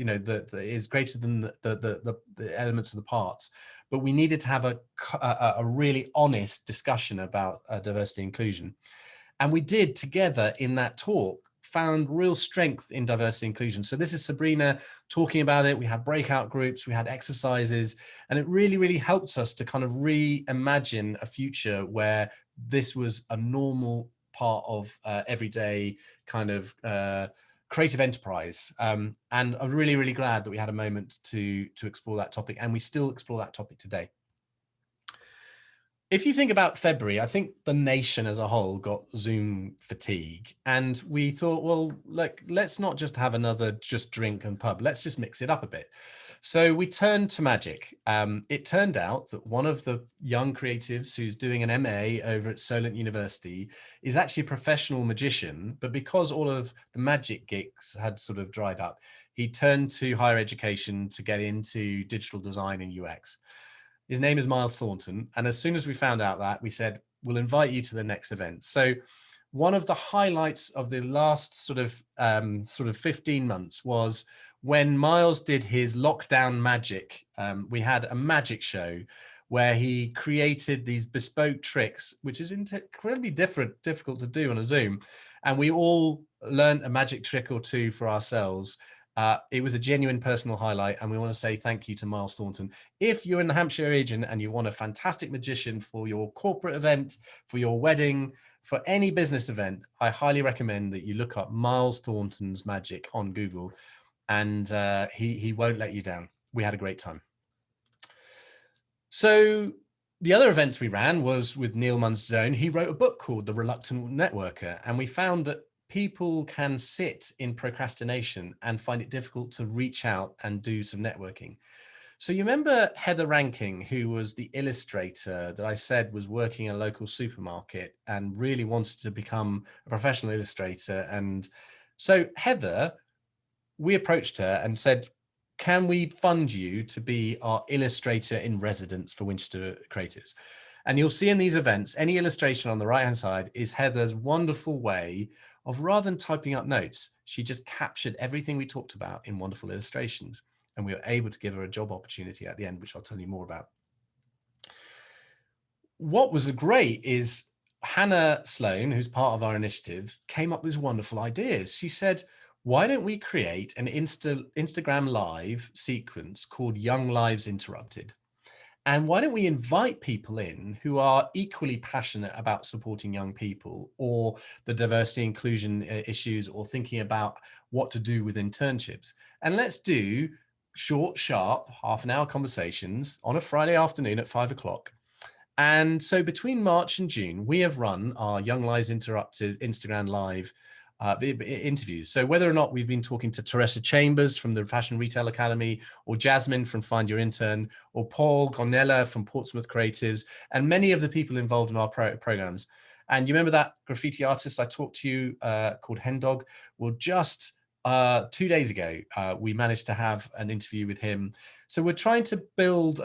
is greater than the elements of the parts. But we needed to have a really honest discussion about diversity and inclusion. And we did together in that talk, found real strength in diversity and inclusion. So this is Sabrina talking about it. We had breakout groups, we had exercises, and it really, really helped us to kind of reimagine a future where this was a normal part of everyday kind of creative enterprise. And I'm really, really glad that we had a moment to explore that topic, and we still explore that topic today. If you think about February, I think the nation as a whole got Zoom fatigue, and we thought, well, let's not just have another just drink and pub, let's just mix it up a bit. So we turned to magic. It turned out that one of the young creatives who's doing an MA over at Solent University is actually a professional magician, but because all of the magic gigs had sort of dried up, he turned to higher education to get into digital design and UX. His name is Miles Thornton. And as soon as we found out that, we said, we'll invite you to the next event. So one of the highlights of the last sort of 15 months was when Miles did his lockdown magic. We had a magic show where he created these bespoke tricks, which is incredibly difficult to do on a Zoom. And we all learned a magic trick or two for ourselves. It was a genuine personal highlight, and we want to say thank you to Miles Thornton. If you're in the Hampshire region and you want a fantastic magician for your corporate event, for your wedding, for any business event, I highly recommend that you look up Miles Thornton's magic on Google, and he won't let you down. We had a great time. So the other events we ran was with Neil Munstone. He wrote a book called The Reluctant Networker, and we found that people can sit in procrastination and find it difficult to reach out and do some networking. So you remember Heather Ranking, who was the illustrator that I said was working in a local supermarket and really wanted to become a professional illustrator. And so Heather, we approached her and said, can we fund you to be our illustrator in residence for Winchester Creatives? And you'll see in these events, any illustration on the right-hand side is Heather's wonderful way of, rather than typing up notes, she just captured everything we talked about in wonderful illustrations. And we were able to give her a job opportunity at the end, which I'll tell you more about. What was great is Hannah Sloan, who's part of our initiative, came up with wonderful ideas. She said, why don't we create an Instagram live sequence called Young Lives Interrupted? And why don't we invite people in who are equally passionate about supporting young people or the diversity inclusion issues or thinking about what to do with internships? And let's do short, sharp, half-an-hour conversations on a Friday afternoon at 5 o'clock. And so between March and June, we have run our Young Lives Interrupted Instagram Live interviews. So whether or not we've been talking to Teresa Chambers from the Fashion Retail Academy, or Jasmine from Find Your Intern, or Paul Gonella from Portsmouth Creatives, and many of the people involved in our programs. And you remember that graffiti artist I talked to you called Hendog? Well, just 2 days ago, we managed to have an interview with him. So we're trying to build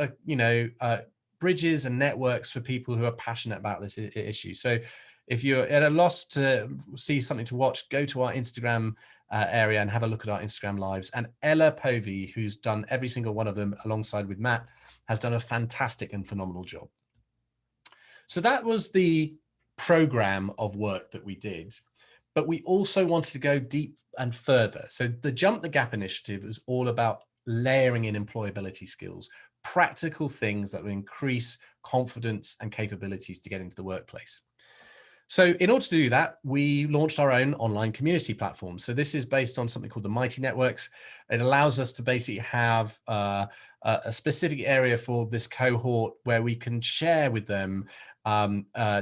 bridges and networks for people who are passionate about this issue. So If you're at a loss to see something to watch, go to our Instagram area and have a look at our Instagram lives. And Ella Povey, who's done every single one of them alongside with Matt, has done a fantastic and phenomenal job. So that was the program of work that we did. But we also wanted to go deep and further. So the Jump the Gap initiative was all about layering in employability skills, practical things that will increase confidence and capabilities to get into the workplace. So in order to do that, we launched our own online community platform. So this is based on something called the Mighty Networks. It allows us to basically have a specific area for this cohort where we can share with them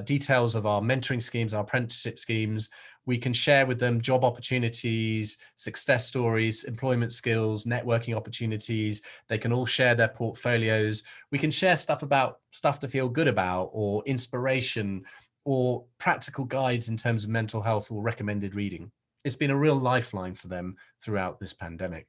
details of our mentoring schemes, our apprenticeship schemes. We can share with them job opportunities, success stories, employment skills, networking opportunities. They can all share their portfolios. We can share stuff about stuff to feel good about, or inspiration, or practical guides in terms of mental health or recommended reading. It's been a real lifeline for them throughout this pandemic.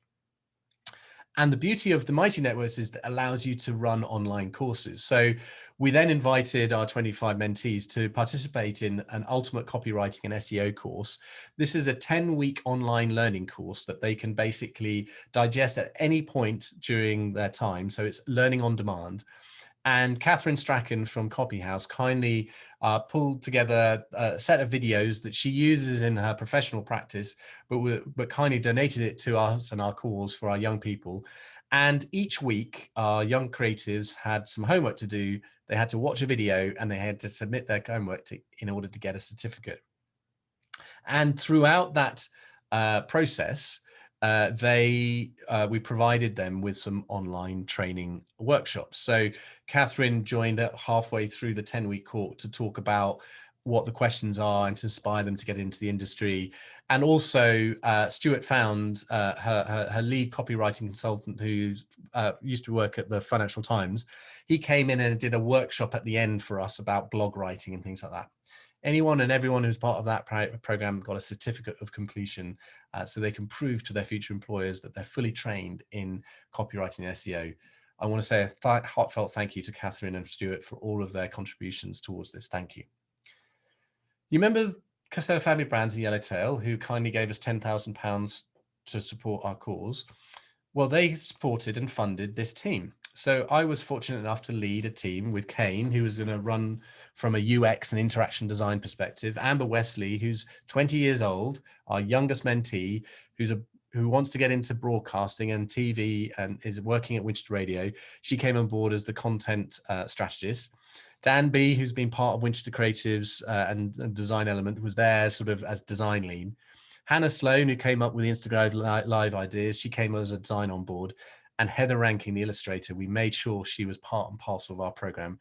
And the beauty of the Mighty Networks is that it allows you to run online courses. So we then invited our 25 mentees to participate in an ultimate copywriting and SEO course. This is a 10-week online learning course that they can basically digest at any point during their time. So it's learning on demand. And Catherine Strachan from Copy House kindly pulled together a set of videos that she uses in her professional practice, but kindly donated it to us and our cause for our young people. And each week, our young creatives had some homework to do. They had to watch a video and they had to submit their homework in order to get a certificate. And throughout that process, we provided them with some online training workshops. So Catherine joined halfway through the 10-week course to talk about what the questions are and to inspire them to get into the industry. And also Stuart found her lead copywriting consultant who used to work at the Financial Times. He came in and did a workshop at the end for us about blog writing and things like that. Anyone and everyone who's part of that program got a certificate of completion, so they can prove to their future employers that they're fully trained in copywriting and SEO. I want to say a heartfelt thank you to Catherine and Stuart for all of their contributions towards this. Thank you. You remember Costello Family Brands and Yellowtail, who kindly gave us £10,000 to support our cause? Well, they supported and funded this team. So I was fortunate enough to lead a team with Kane, who was going to run from a UX and interaction design perspective. Amber Wesley, who's 20 years old, our youngest mentee, who wants to get into broadcasting and TV and is working at Winchester Radio. She came on board as the content strategist. Dan B, who's been part of Winchester Creatives and Design Element, was there sort of as design lead. Hannah Sloan, who came up with the Instagram live ideas, she came as a design on board. And Heather Ranking, the illustrator, we made sure she was part and parcel of our program.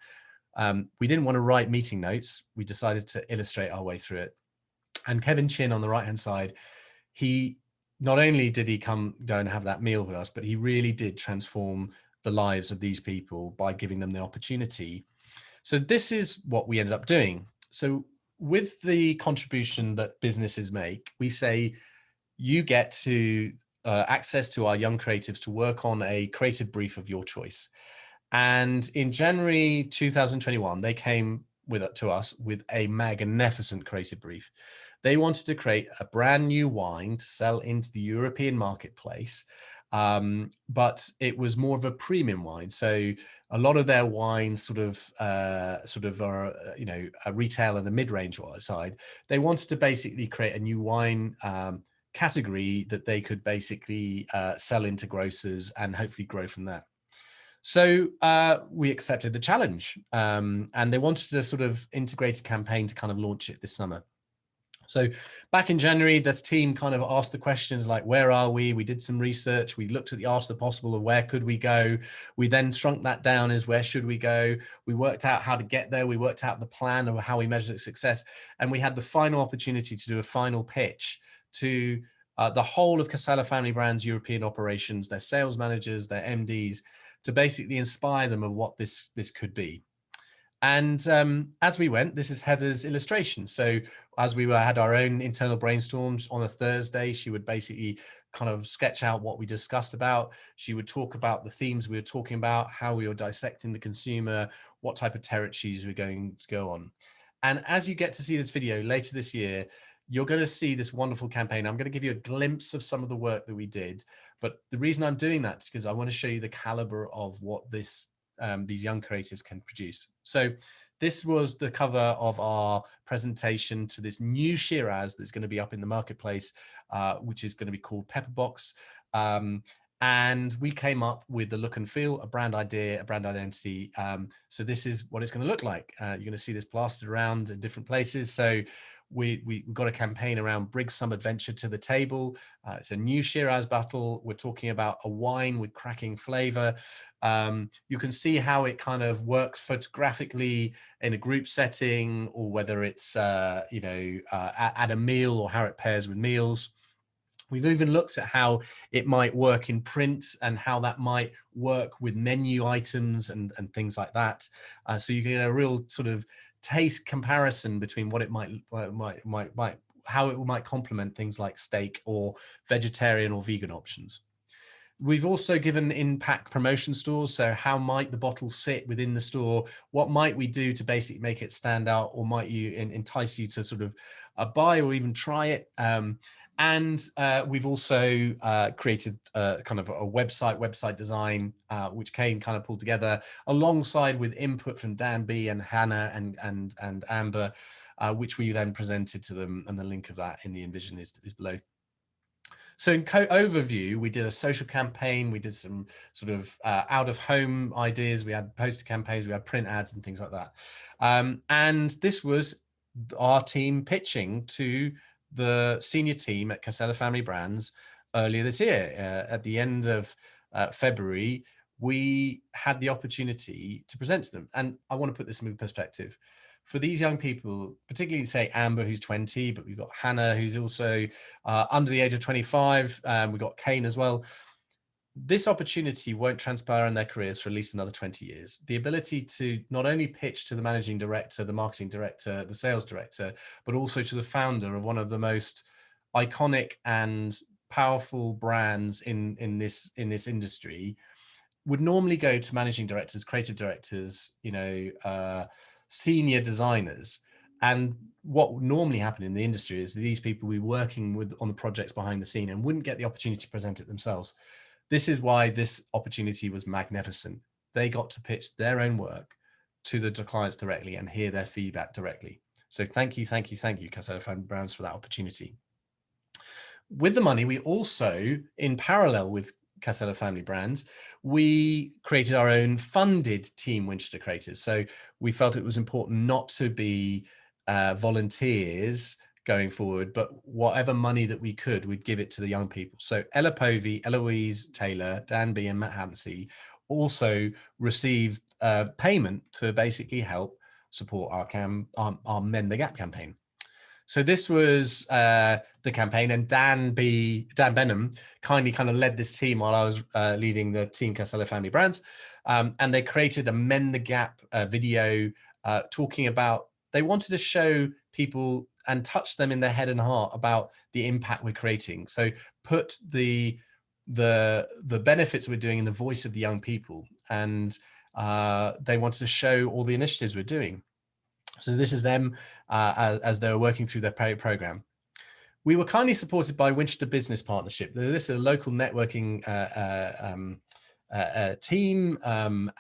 We didn't want to write meeting notes. We decided to illustrate our way through it. And Kevin Chin on the right-hand side, he not only did he come down and have that meal with us, but he really did transform the lives of these people by giving them the opportunity. So this is what we ended up doing. So with the contribution that businesses make, we say you get to access to our young creatives to work on a creative brief of your choice. And in January 2021, they came to us with a magnificent creative brief. They wanted to create a brand new wine to sell into the European marketplace, but it was more of a premium wine. So a lot of their wines sort of are, a retail and a mid-range side. They wanted to basically create a new wine category that they could basically sell into grocers and hopefully grow from that. So we accepted the challenge, and they wanted a sort of integrated campaign to kind of launch it this summer. So back in January, this team kind of asked the questions like, where are we? We did some research. We looked at the art of the possible of where could we go? We then shrunk that down as where should we go? We worked out how to get there. We worked out the plan of how we measure success. And we had the final opportunity to do a final pitch to the whole of Casella Family Brands European operations, their sales managers, their MDs, to basically inspire them of what this could be. And as we went, this is Heather's illustration. So as we had our own internal brainstorms on a Thursday, she would basically kind of sketch out what we discussed about. She would talk about the themes we were talking about, how we were dissecting the consumer, what type of territories we're going to go on. And as you get to see this video later this year, you're going to see this wonderful campaign. I'm going to give you a glimpse of some of the work that we did. But the reason I'm doing that is because I want to show you the caliber of what these young creatives can produce. So this was the cover of our presentation to this new Shiraz that's going to be up in the marketplace, which is going to be called Pepperbox. And we came up with the look and feel, a brand idea, a brand identity. So this is what it's going to look like. You're going to see this plastered around in different places. So we got a campaign around Bring Some Adventure to the Table. It's a new Shiraz bottle. We're talking about a wine with cracking flavor. You can see how it kind of works photographically in a group setting, or whether it's at a meal, or how it pairs with meals. We've even looked at how it might work in print and how that might work with menu items and things like that. So you get a real sort of taste comparison between what it how it might complement things like steak or vegetarian or vegan options. We've also given in-pack promotion stores. So how might the bottle sit within the store? What might we do to basically make it stand out, or might you entice you to sort of buy or even try it? And we've also created kind of a website design, which came kind of pulled together alongside with input from Dan B and Hannah and Amber, which we then presented to them. And the link of that in the Envision is below. So in overview, we did a social campaign. We did some sort of out of home ideas. We had poster campaigns, we had print ads and things like that. And this was our team pitching to the senior team at Casella Family Brands earlier this year. At the end of February, we had the opportunity to present to them. And I want to put this in perspective. For these young people, particularly say Amber, who's 20, but we've got Hannah, who's also under the age of 25. We've got Kane as well. This opportunity won't transpire in their careers for at least another 20 years. The ability to not only pitch to the managing director, the marketing director, the sales director, but also to the founder of one of the most iconic and powerful brands in this industry would normally go to managing directors, creative directors, senior designers. And what would normally happen in the industry is these people will be working with on the projects behind the scene and wouldn't get the opportunity to present it themselves. This is why this opportunity was magnificent. They got to pitch their own work to the clients directly and hear their feedback directly. So thank you, Casella Family Brands, for that opportunity. With the money, we also, in parallel with Casella Family Brands, we created our own funded team, Winchester Creatives. So we felt it was important not to be volunteers going forward, but whatever money that we could, we'd give it to the young people. So Ella Povey, Eloise Taylor, Dan B and Matt Hampsey also received payment to basically help support our Mend the Gap campaign. So this was the campaign, and Dan Benham kindly kind of led this team while I was leading the team Casella Family Brands. And they created a Mend the Gap video talking about, they wanted to show people and touch them in their head and heart about the impact we're creating. So put the benefits we're doing in the voice of the young people. And they wanted to show all the initiatives we're doing. So this is them as they were working through their program. We were kindly supported by Winchester Business Partnership. This is a local networking team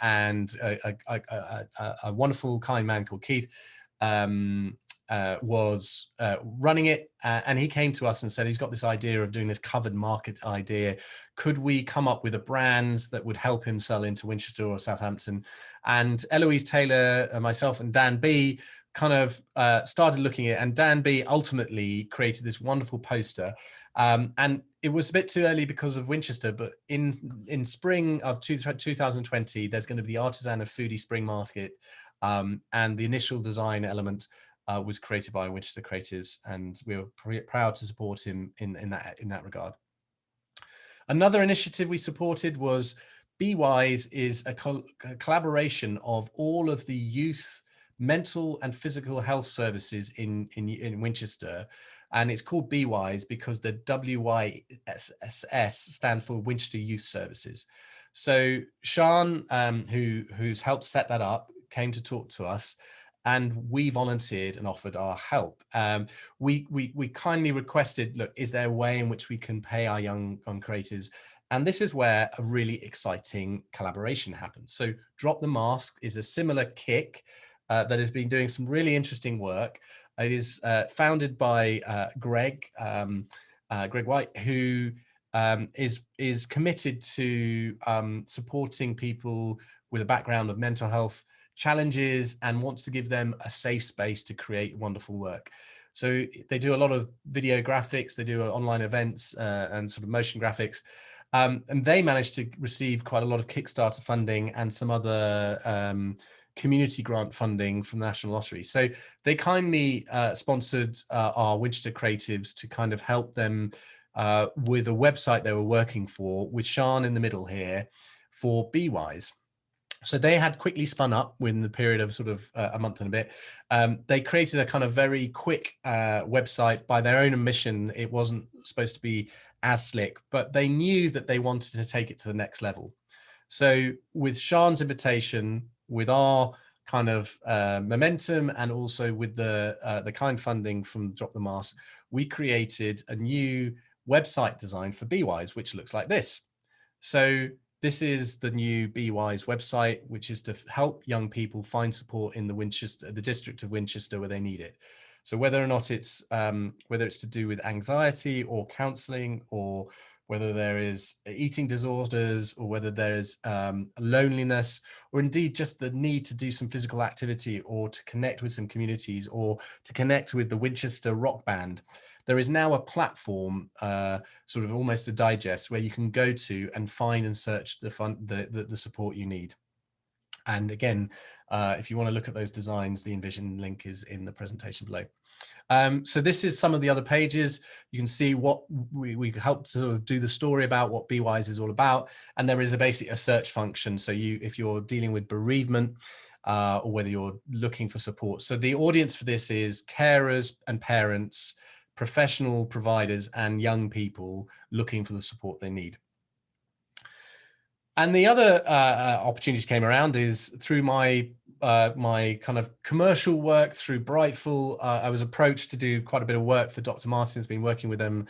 and a wonderful, kind man called Keith was running it. And he came to us and said he's got this idea of doing this covered market idea. Could we come up with a brand that would help him sell into Winchester or Southampton? And Eloise Taylor, myself and Dan B kind of started looking at it, and Dan B ultimately created this wonderful poster. And it was a bit too early because of Winchester, but in spring of 2020, there's going to be the Artisan of Foodie Spring Market. And the initial design element was created by Winchester Creatives, and we were proud to support him in that regard. Another initiative we supported was Be Wise, is a collaboration of all of the youth mental and physical health services in Winchester. And it's called Be Wise because the WYSS stand for Winchester Youth Services. So Sean, who's helped set that up, came to talk to us. and we volunteered and offered our help. We kindly requested, look, is there a way in which we can pay our young creatives? And this is where a really exciting collaboration happens. So Drop the Mask is a similar kick that has been doing some really interesting work. It is founded by Greg White, who is committed to supporting people with a background of mental health challenges and wants to give them a safe space to create wonderful work. So they do a lot of video graphics, they do online events and sort of motion graphics. And they managed to receive quite a lot of Kickstarter funding and some other community grant funding from the National Lottery. So they kindly sponsored our Winchester Creatives to kind of help them with a website they were working for, with Sean in the middle here, for BeWise. So they had quickly spun up within the period of sort of a month and a bit. They created a kind of very quick website by their own admission. It wasn't supposed to be as slick, but they knew that they wanted to take it to the next level. So with Sean's invitation, with our kind of momentum, and also with the kind funding from Drop the Mask, we created a new website design for BeWise, which looks like this. So this is the new BeWise website, which is to help young people find support in the district of Winchester where they need it. So whether or not it's to do with anxiety or counselling, or whether there is eating disorders, or whether there is loneliness, or indeed just the need to do some physical activity, or to connect with some communities, or to connect with the Winchester Rock Band, there is now a platform, sort of almost a digest, where you can go to and find and search the support you need. And again, if you want to look at those designs, the Envision link is in the presentation below. So this is some of the other pages. You can see what we helped to do the story about what BeWise is all about. And there is a search function. So if you're dealing with bereavement, or whether you're looking for support. So the audience for this is carers and parents, professional providers, and young people looking for the support they need. And the other opportunities came around is through my kind of commercial work through Brightful. I was approached to do quite a bit of work for Dr. Martens. Been working with them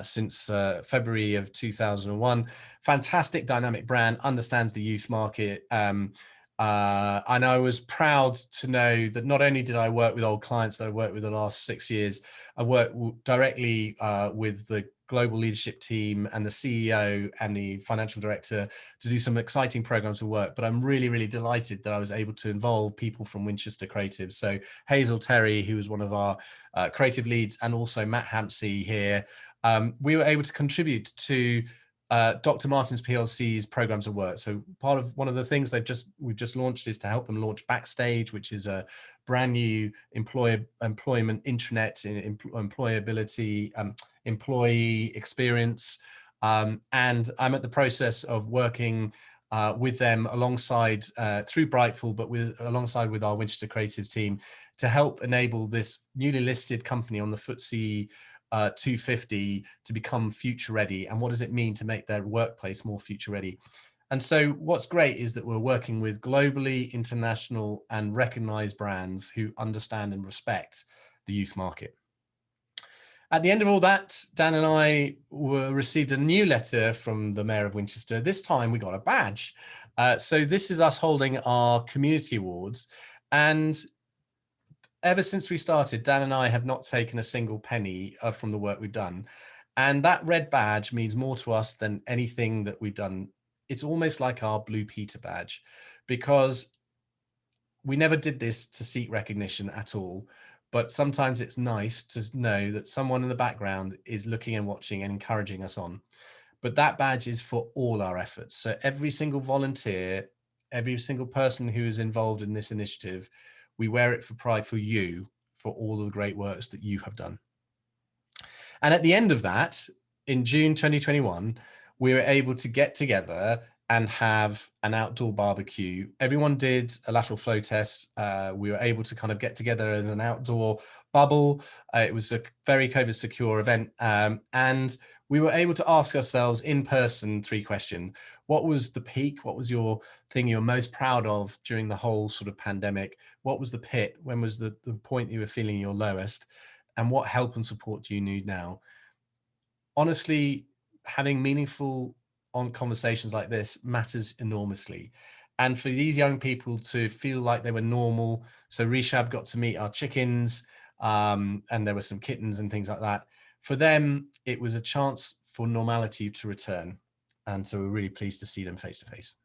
since February of 2001. Fantastic dynamic brand, understands the youth market. And I was proud to know that not only did I work with old clients that I worked with the last 6 years, I worked directly with the global leadership team and the CEO and the financial director to do some exciting programs of work. But I'm really, really delighted that I was able to involve people from Winchester Creatives. So Hazel Terry, who was one of our creative leads, and also Matt Hampsey here. We were able to contribute to Dr. Martens PLC's programs of work. So one of the things we've just launched is to help them launch Backstage, which is a brand new employment intranet, employability, employee experience. And I'm at the process of working with them alongside through Brightful, but alongside with our Winchester Creatives team, to help enable this newly listed company on the FTSE 250 to become future ready. And what does it mean to make their workplace more future ready? And so what's great is that we're working with globally international and recognized brands who understand and respect the youth market. At the end of all that, Dan and I received a new letter from the Mayor of Winchester. This time we got a badge. So this is us holding our community awards. And ever since we started, Dan and I have not taken a single penny from the work we've done. And that red badge means more to us than anything that we've done. It's almost like our Blue Peter badge, because we never did this to seek recognition at all. But sometimes it's nice to know that someone in the background is looking and watching and encouraging us on. But that badge is for all our efforts. So every single volunteer, every single person who is involved in this initiative, we wear it for pride for you, for all of the great works that you have done. And at the end of that, in June 2021, we were able to get together and have an outdoor barbecue. Everyone did a lateral flow test. We were able to kind of get together as an outdoor bubble. It was a very COVID secure event. And we were able to ask ourselves in person 3 questions. What was the peak? What was your thing you were most proud of during the whole sort of pandemic? What was the pit? When was the point you were feeling your lowest? And what help and support do you need now? Honestly, having meaningful on conversations like this matters enormously. And for these young people to feel like they were normal. So Rishab got to meet our chickens, and there were some kittens and things like that. For them, it was a chance for normality to return. And so we're really pleased to see them face to face.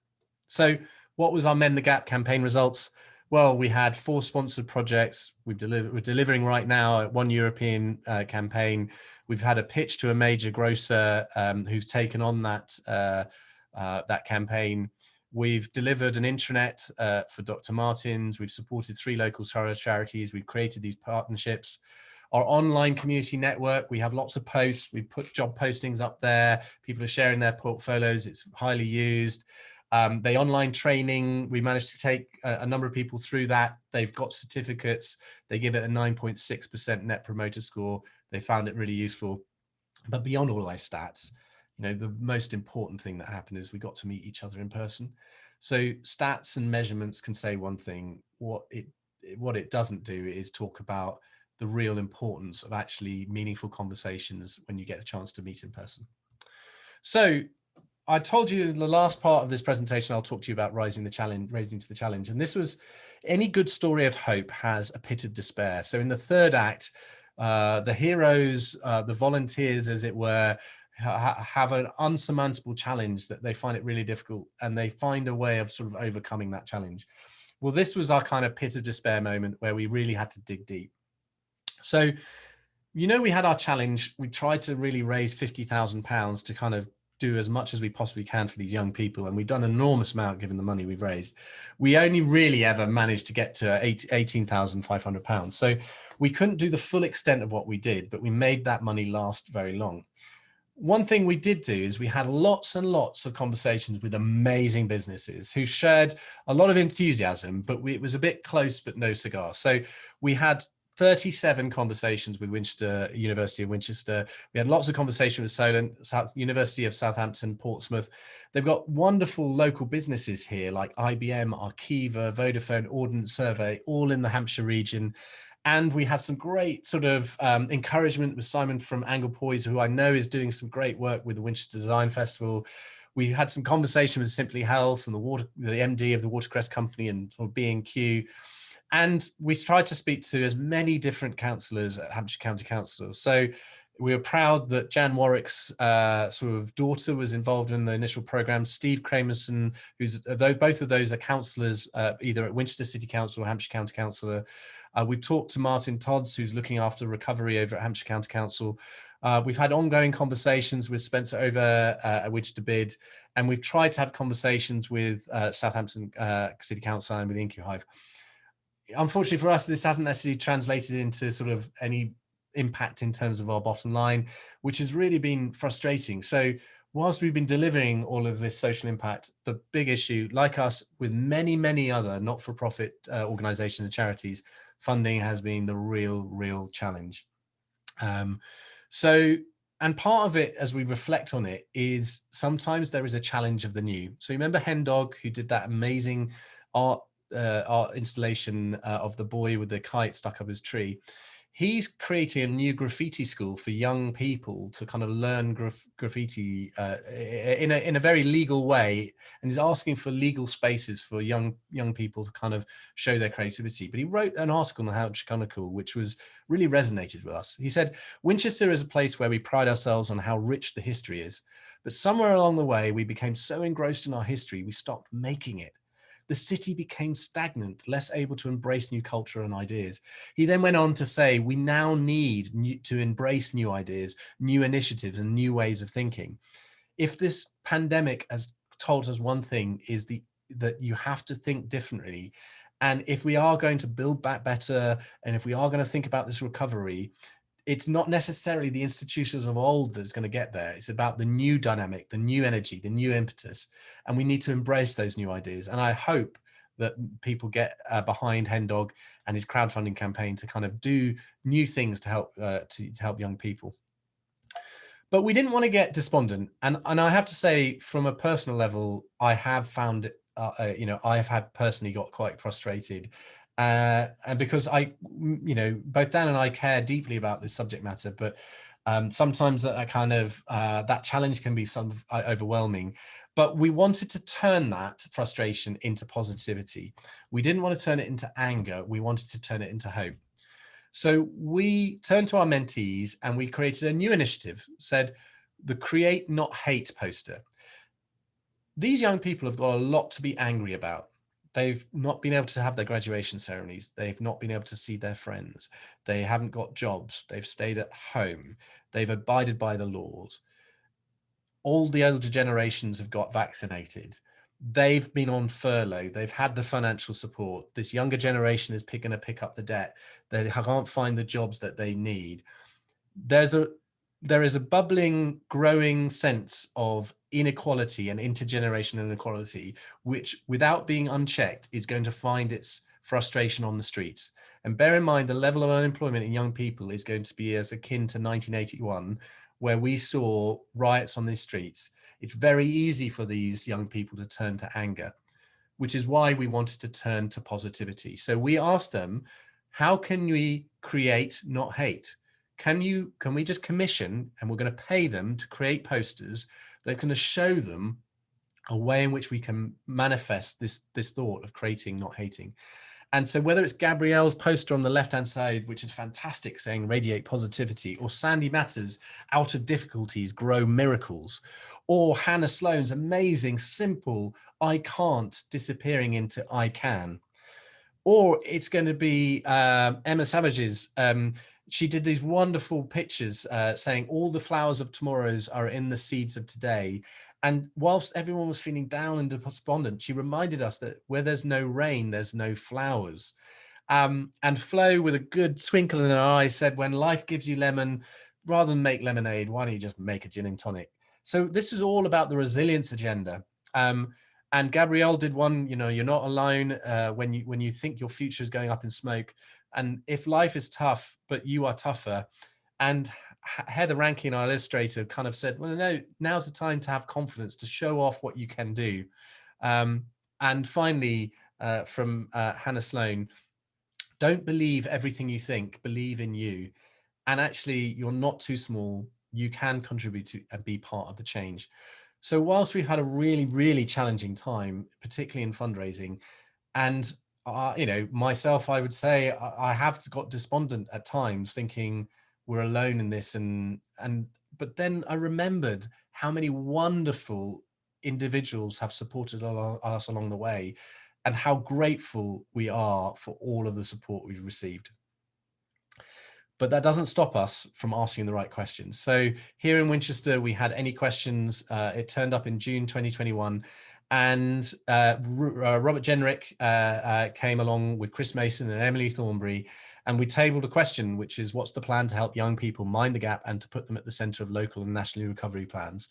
So what was our Mend the Gap campaign results? Well, we had 4 sponsored projects. We're delivering right now one European campaign. We've had a pitch to a major grocer who's taken on that campaign. We've delivered an intranet for Dr. Martens. We've supported 3 local charities. We've created these partnerships. Our online community network, we have lots of posts. We put job postings up there. People are sharing their portfolios. It's highly used. The online training, we managed to take a number of people through that. They've got certificates. They give it a 9.6% net promoter score. They found it really useful. But beyond all those stats, the most important thing that happened is we got to meet each other in person. So stats and measurements can say one thing. What it doesn't do is talk about the real importance of actually meaningful conversations when you get a chance to meet in person. So I told you in the last part of this presentation, I'll talk to you about raising to the challenge. And this was, any good story of hope has a pit of despair. So in the third act, the heroes, the volunteers, as it were, have an unsurmountable challenge that they find it really difficult, and they find a way of sort of overcoming that challenge. Well, this was our kind of pit of despair moment where we really had to dig deep. So, we had our challenge. We tried to really raise £50,000 to kind of do as much as we possibly can for these young people. And we've done an enormous amount given the money we've raised. We only really ever managed to get to £18,500. So we couldn't do the full extent of what we did, but we made that money last very long. One thing we did do is we had lots and lots of conversations with amazing businesses who shared a lot of enthusiasm, but it was a bit close, but no cigar. So we had 37 conversations with University of Winchester. We had lots of conversations with Solent, University of Southampton, Portsmouth. They've got wonderful local businesses here like IBM, Arqiva, Vodafone, Ordnance Survey, all in the Hampshire region. And we had some great sort of encouragement with Simon from Anglepoise, who I know is doing some great work with the Winchester Design Festival. We had some conversation with Simply Health and the MD of the Watercress Company and sort of B&Q. And we tried to speak to as many different councillors at Hampshire County Council. So we were proud that Jan Warwick's sort of daughter was involved in the initial programme. Steve Kramerson, both of those are councillors, either at Winchester City Council or Hampshire County Councillor. We talked to Martin Todds, who's looking after recovery over at Hampshire County Council. We've had ongoing conversations with Spencer over at Winchester Bid, and we've tried to have conversations with Southampton City Council and with InQ Hive. Unfortunately for us, this hasn't actually translated into sort of any impact in terms of our bottom line, which has really been frustrating. So whilst we've been delivering all of this social impact, the big issue, like us with many, many other not-for-profit organizations and charities, funding has been the real challenge. And part of it, as we reflect on it, is sometimes there is a challenge of the new. So you remember Hen Dog, who did that amazing art installation of the boy with the kite stuck up his tree. He's creating a new graffiti school for young people to kind of learn graffiti in a very legal way, and he's asking for legal spaces for young people to kind of show their creativity. But he wrote an article in the Hampshire Chronicle which was really resonated with us. He said, Winchester is a place where we pride ourselves on how rich the history is, but somewhere along the way we became so engrossed in our history we stopped making it. The city became stagnant, less able to embrace new culture and ideas. He then went on to say, we now need to embrace new ideas, new initiatives, and new ways of thinking. If this pandemic has told us one thing, is that you have to think differently. And if we are going to build back better, and if we are going to think about this recovery, it's not necessarily the institutions of old that's going to get there. It's about the new dynamic, the new energy, the new impetus, and we need to embrace those new ideas. And I hope that people get behind Hen Dog and his crowdfunding campaign to kind of do new things to help young people. But we didn't want to get despondent. And I have to say, from a personal level, I have found it, I have had personally got quite frustrated. And because both Dan and I care deeply about this subject matter, but sometimes that kind of that challenge can be overwhelming. But we wanted to turn that frustration into positivity. We didn't want to turn it into anger. We wanted to turn it into hope. So we turned to our mentees and we created a new initiative, said the Create Not Hate poster. These young people have got a lot to be angry about. They've not been able to have their graduation ceremonies. They've not been able to see their friends. They haven't got jobs. They've stayed at home. They've abided by the laws. All the older generations have got vaccinated. They've been on furlough. They've had the financial support. This younger generation is going to pick up the debt. They can't find the jobs that they need. There is a bubbling, growing sense of inequality and intergenerational inequality, which, without being unchecked, is going to find its frustration on the streets. And bear in mind, the level of unemployment in young people is going to be as akin to 1981, where we saw riots on the streets. It's very easy for these young people to turn to anger, which is why we wanted to turn to positivity. So we asked them, how can we create, not hate? Can we just commission, and we're going to pay them to create posters that's going to show them a way in which we can manifest this thought of creating, not hating. And so whether it's Gabrielle's poster on the left-hand side, which is fantastic, saying radiate positivity, or Sandy Matters, out of difficulties grow miracles, or Hannah Sloan's amazing, simple, I can't, disappearing into I can. Or it's going to be Emma Savage's, she did these wonderful pictures saying all the flowers of tomorrows are in the seeds of today. And whilst everyone was feeling down and despondent, she reminded us that where there's no rain, there's no flowers. And Flo, with a good twinkle in her eye, said, when life gives you lemon, rather than make lemonade, why don't you just make a gin and tonic? So this is all about the resilience agenda. And Gabrielle did one, you're not alone when you think your future is going up in smoke. And if life is tough, but you are tougher. And Heather Rankin, our illustrator, kind of said, well, no, now's the time to have confidence, to show off what you can do. And finally, from Hannah Sloan, don't believe everything you think, believe in you. And actually, you're not too small. You can contribute to and be part of the change. So whilst we've had a really, really challenging time, particularly in fundraising, and myself, I would say I have got despondent at times, thinking we're alone in this, but then I remembered how many wonderful individuals have supported us along the way, and how grateful we are for all of the support we've received. But that doesn't stop us from asking the right questions. So here in Winchester, we had any questions. It turned up in June 2021. And Robert Jenrick came along with Chris Mason and Emily Thornberry, and we tabled a question, which is, what's the plan to help young people mind the gap and to put them at the center of local and national recovery plans?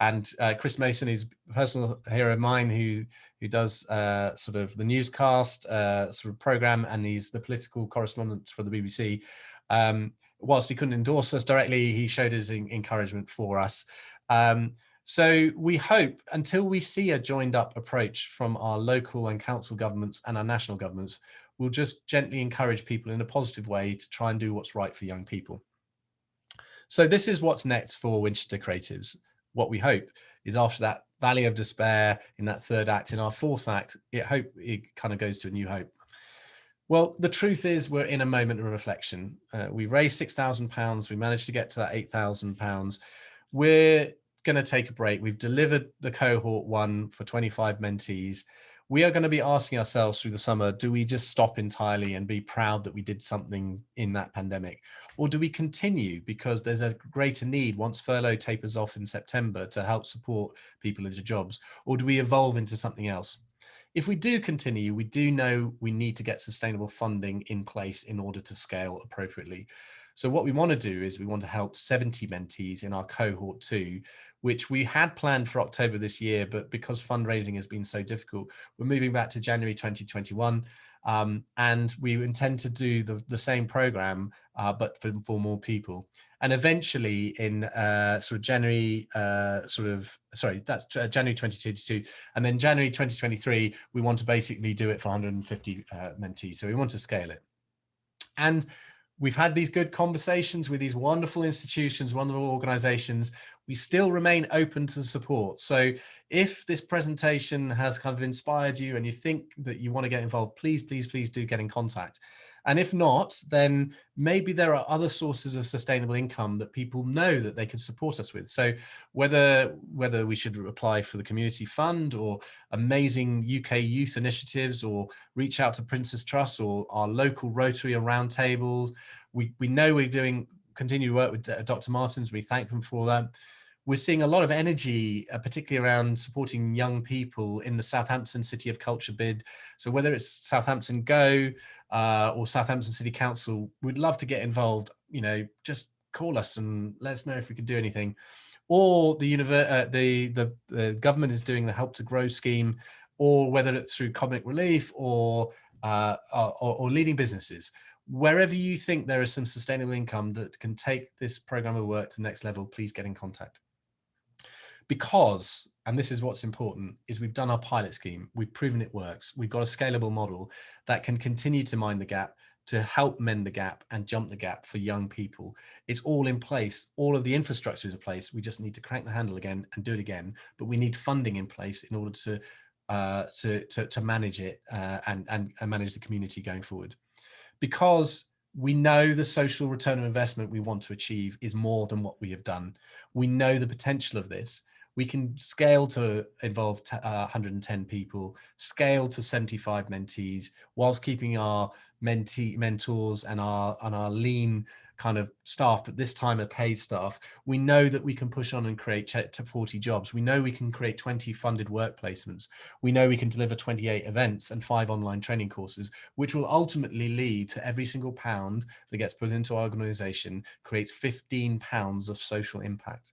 And Chris Mason is a personal hero of mine who does sort of the newscast sort of program, and he's the political correspondent for the BBC. Whilst he couldn't endorse us directly, he showed his encouragement for us. So we hope, until we see a joined up approach from our local and council governments and our national governments, we'll just gently encourage people in a positive way to try and do what's right for young people. So this is what's next for Winchester Creatives. What we hope is, after that valley of despair in that third act, in our fourth act, it kind of goes to a new hope. Well, the truth is, we're in a moment of reflection. We raised £6,000. We managed to get to that £8,000. We're going to take a break. We've delivered the cohort 1 for 25 mentees. We are going to be asking ourselves through the summer, do we just stop entirely and be proud that we did something in that pandemic? Or do we continue because there's a greater need once furlough tapers off in September to help support people into jobs? Or do we evolve into something else? If we do continue, we do know we need to get sustainable funding in place in order to scale appropriately. So what we want to do is we want to help 70 mentees in our cohort 2, which we had planned for October this year, but because fundraising has been so difficult, we're moving back to January 2021. And we intend to do the same program, but for more people. And eventually in sort of January, that's January 2022. And then January 2023, we want to basically do it for 150 mentees. So we want to scale it. And we've had these good conversations with these wonderful institutions, wonderful organizations. We still remain open to support. So if this presentation has kind of inspired you and you think that you want to get involved, please, please, please do get in contact. And if not, then maybe there are other sources of sustainable income that people know that they can support us with. So whether we should apply for the community fund or amazing UK youth initiatives, or reach out to Prince's Trust or our local Rotary or roundtables. We know we're doing continued work with Dr. Martins. We thank them for that. We're seeing a lot of energy, particularly around supporting young people in the Southampton City of Culture bid. So whether it's Southampton Go or Southampton City Council, we'd love to get involved. You know, just call us and let us know if we can do anything. Or the government is doing the Help to Grow scheme, or whether it's through Comic Relief or leading businesses. Wherever you think there is some sustainable income that can take this program of work to the next level, please get in contact. Because, and this is what's important, is we've done our pilot scheme, we've proven it works, we've got a scalable model that can continue to mind the gap, to help mend the gap and jump the gap for young people. It's all in place, all of the infrastructure is in place, we just need to crank the handle again and do it again, but we need funding in place in order to manage it and manage the community going forward. Because we know the social return of investment we want to achieve is more than what we have done. We know the potential of this. We can scale to involve 110 people, scale to 75 mentees, whilst keeping our mentors and our lean kind of staff, but this time a paid staff. We know that we can push on and create 40 jobs. We know we can create 20 funded work placements. We know we can deliver 28 events and 5 online training courses, which will ultimately lead to every single pound that gets put into our organization creates 15 pounds of social impact.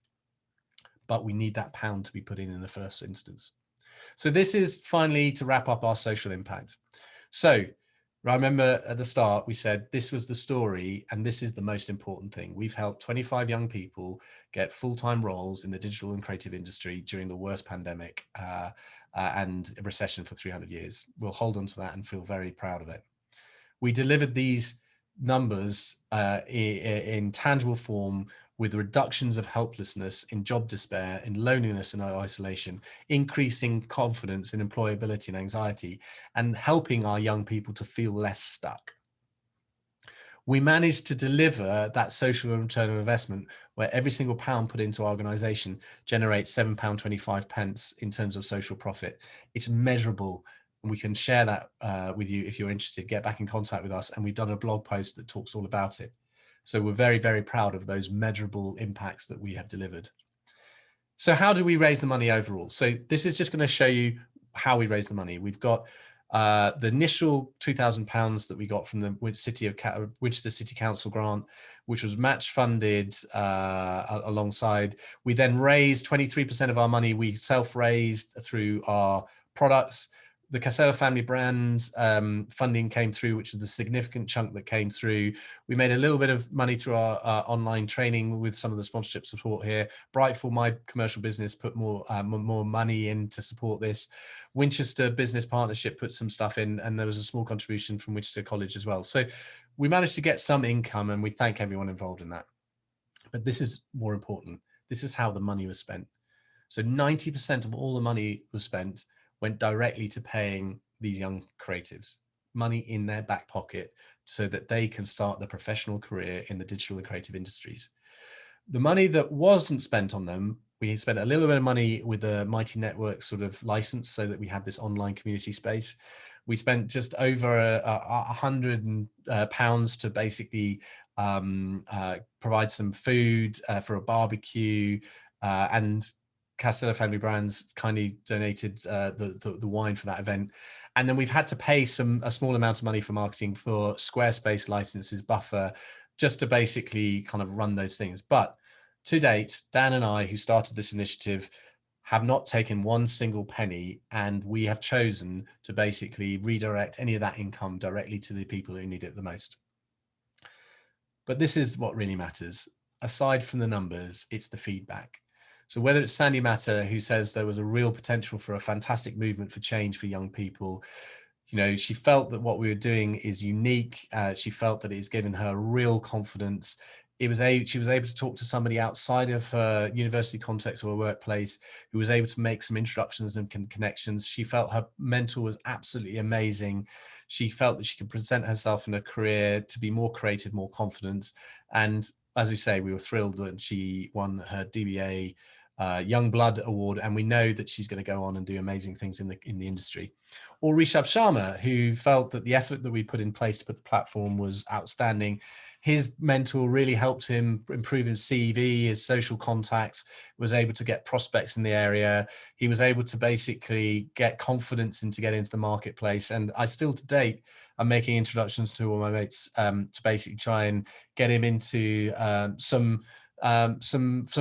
But we need that pound to be put in the first instance. So this is finally to wrap up our social impact. So I remember at the start, we said this was the story, and this is the most important thing. We've helped 25 young people get full-time roles in the digital and creative industry during the worst pandemic and recession for 300 years. We'll hold on to that and feel very proud of it. We delivered these numbers in tangible form, with reductions of helplessness, in job despair, in loneliness and isolation, increasing confidence in employability and anxiety, and helping our young people to feel less stuck. We managed to deliver that social return of investment where every single pound put into our organisation generates £7.25 in terms of social profit. It's measurable, and we can share that with you if you're interested. Get back in contact with us, and we've done a blog post that talks all about it. So we're very, very proud of those measurable impacts that we have delivered. So how do we raise the money overall? So this is just going to show you how we raise the money. We've got the initial £2,000 that we got from the Winchester City Council grant, which was match funded alongside. We then raised 23% of our money. We self-raised through our products. The Casella family brand funding came through, which is the significant chunk that came through. We made a little bit of money through our online training with some of the sponsorship support here. Brightful, my commercial business, put more money in to support this. Winchester Business Partnership put some stuff in, and there was a small contribution from Winchester College as well. So we managed to get some income, and we thank everyone involved in that. But this is more important. This is how the money was spent. So 90% of all the money was spent went directly to paying these young creatives, money in their back pocket so that they can start their professional career in the digital and creative industries. The money that wasn't spent on them, we spent a little bit of money with the Mighty Network sort of license so that we had this online community space. We spent just over £100 to basically provide some food for a barbecue, and Casella Family Brands kindly donated the wine for that event. And then we've had to pay a small amount of money for marketing for Squarespace licenses, buffer, just to basically kind of run those things. But to date, Dan and I, who started this initiative, have not taken one single penny, and we have chosen to basically redirect any of that income directly to the people who need it the most. But this is what really matters. aside from the numbers, it's the feedback. So whether it's Sandy Matter, who says there was a real potential for a fantastic movement for change for young people, she felt that what we were doing is unique. She felt that it's given her real confidence. She was able to talk to somebody outside of her university context or her workplace who was able to make some introductions and connections. She felt her mentor was absolutely amazing. She felt that she could present herself in her career to be more creative, more confident. And as we say, we were thrilled that she won her DBA Young Blood Award, and we know that she's going to go on and do amazing things in the industry. Or Rishabh Sharma, who felt that the effort that we put in place to put the platform was outstanding. His mentor really helped him improve his CV, his social contacts, was able to get prospects in the area. He was able to basically get confidence into getting into the marketplace. And I still to date, I'm making introductions to all my mates to basically try and get him into some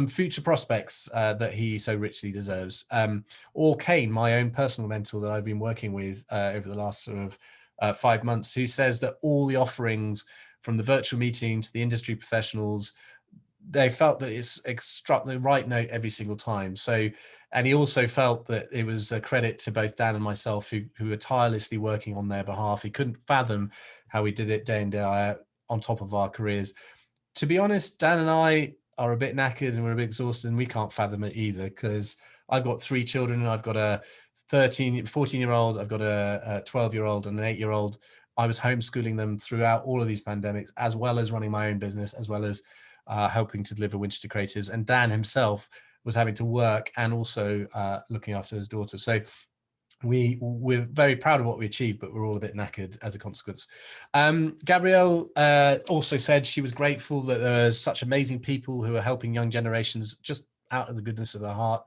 future prospects that he so richly deserves. Or Kane, my own personal mentor that I've been working with over the last sort of 5 months, who says that all the offerings from the virtual meeting to the industry professionals, they felt that it struck the right note every single time. So, and he also felt that it was a credit to both Dan and myself who were tirelessly working on their behalf. He couldn't fathom how we did it day in, day out on top of our careers. To be honest, Dan and I are a bit knackered and we're a bit exhausted, and we can't fathom it either, because I've got 3 children. I've got a 14-year-old, I've got a 12-year-old and an 8-year-old. I was homeschooling them throughout all of these pandemics, as well as running my own business, as well as helping to deliver Winchester Creatives. And Dan himself was having to work and also looking after his daughter. So we're very proud of what we achieved, but we're all a bit knackered as a consequence. Gabrielle also said she was grateful that there's such amazing people who are helping young generations just out of the goodness of their heart.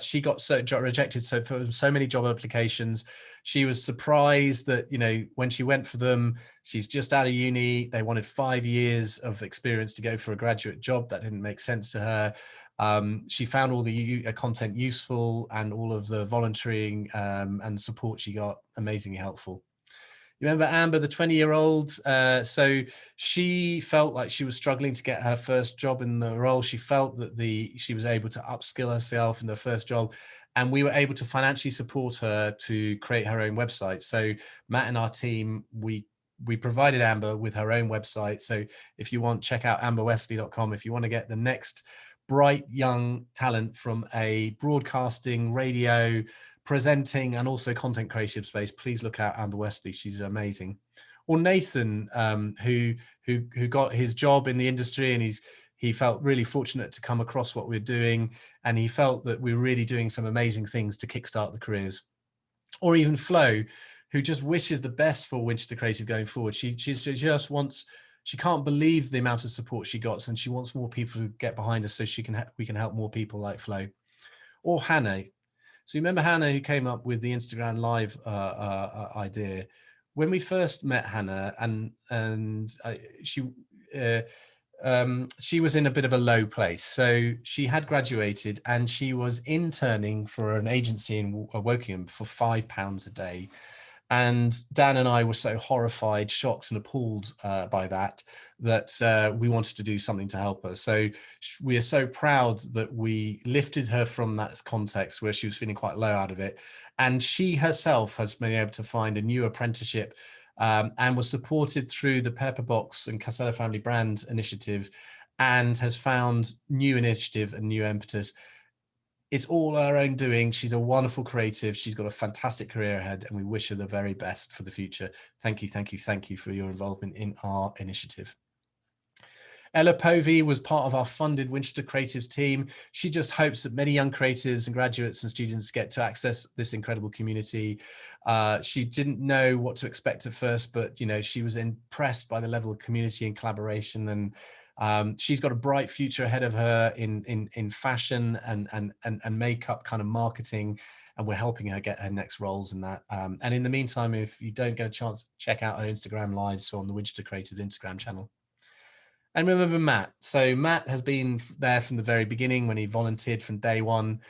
She got rejected for so many job applications. She was surprised that, when she went for them, she's just out of uni. They wanted 5 years of experience to go for a graduate job. That didn't make sense to her. She found all the content useful, and all of the volunteering and support she got amazingly helpful. You remember Amber, the 20-year-old? So she felt like she was struggling to get her first job in the role. She felt that she was able to upskill herself in her first job, and we were able to financially support her to create her own website. So Matt and our team, we provided Amber with her own website. So if you want, check out amberwesley.com. If you want to get the next bright young talent from a broadcasting, radio, presenting, and also content creative space, please look out Amber Wesley. She's amazing. Or Nathan, who got his job in the industry, and he felt really fortunate to come across what we're doing, and he felt that we're really doing some amazing things to kickstart the careers. Or even Flo, who just wishes the best for Winchester Creative going forward. She just wants. She can't believe the amount of support she got, and she wants more people to get behind us so we can help more people like Flo. Or Hannah. So you remember Hannah, who came up with the Instagram Live idea? When we first met Hannah, and she was in a bit of a low place. So she had graduated and she was interning for an agency in Wokingham for £5 a day. And Dan and I were so horrified, shocked, and appalled by that we wanted to do something to help her. So we are so proud that we lifted her from that context where she was feeling quite low out of it. And she herself has been able to find a new apprenticeship and was supported through the Pepperbox and Casella Family Brand Initiative, and has found new initiative and new impetus. It's all her own doing. She's a wonderful creative. She's got a fantastic career ahead, and we wish her the very best for the future. Thank you, thank you, thank you for your involvement in our initiative. Ella Povey was part of our funded Winchester Creatives team. She just hopes that many young creatives and graduates and students get to access this incredible community. She didn't know what to expect at first, but she was impressed by the level of community and collaboration, and she's got a bright future ahead of her in fashion and makeup kind of marketing, and we're helping her get her next roles in that. And in the meantime, if you don't get a chance, check out her Instagram lives on the Winchester Creative Instagram channel. And remember Matt. So Matt has been there from the very beginning when he volunteered from day one.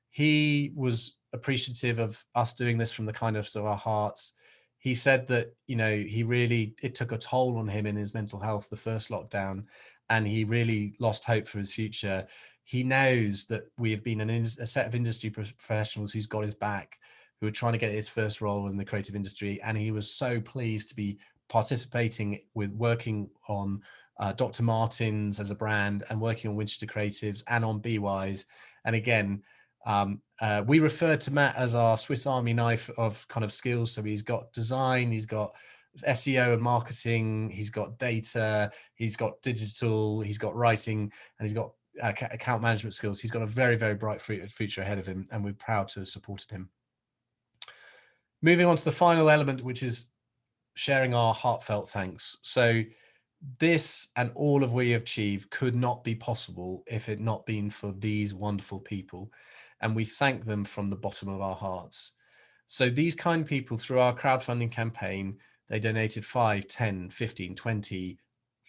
He was appreciative of us doing this from the kindness of our hearts. He said that, it took a toll on him in his mental health, the first lockdown. and he really lost hope for his future. He knows that we have been a set of industry professionals who's got his back, who are trying to get his first role in the creative industry. And he was so pleased to be participating with working on Dr. Martens as a brand, and working on Winchester Creatives and on BeWise. And again, we refer to Matt as our Swiss Army knife of kind of skills. So he's got design, he's got SEO and marketing, he's got data, he's got digital, he's got writing, and he's got account management skills. He's got a very, very bright future ahead of him, and we're proud to have supported him. Moving on to the final element, which is sharing our heartfelt thanks. So this and all of we have achieved could not be possible if it not been for these wonderful people, and we thank them from the bottom of our hearts. So these kind people, through our crowdfunding campaign, they donated 5, 10, 15, 20,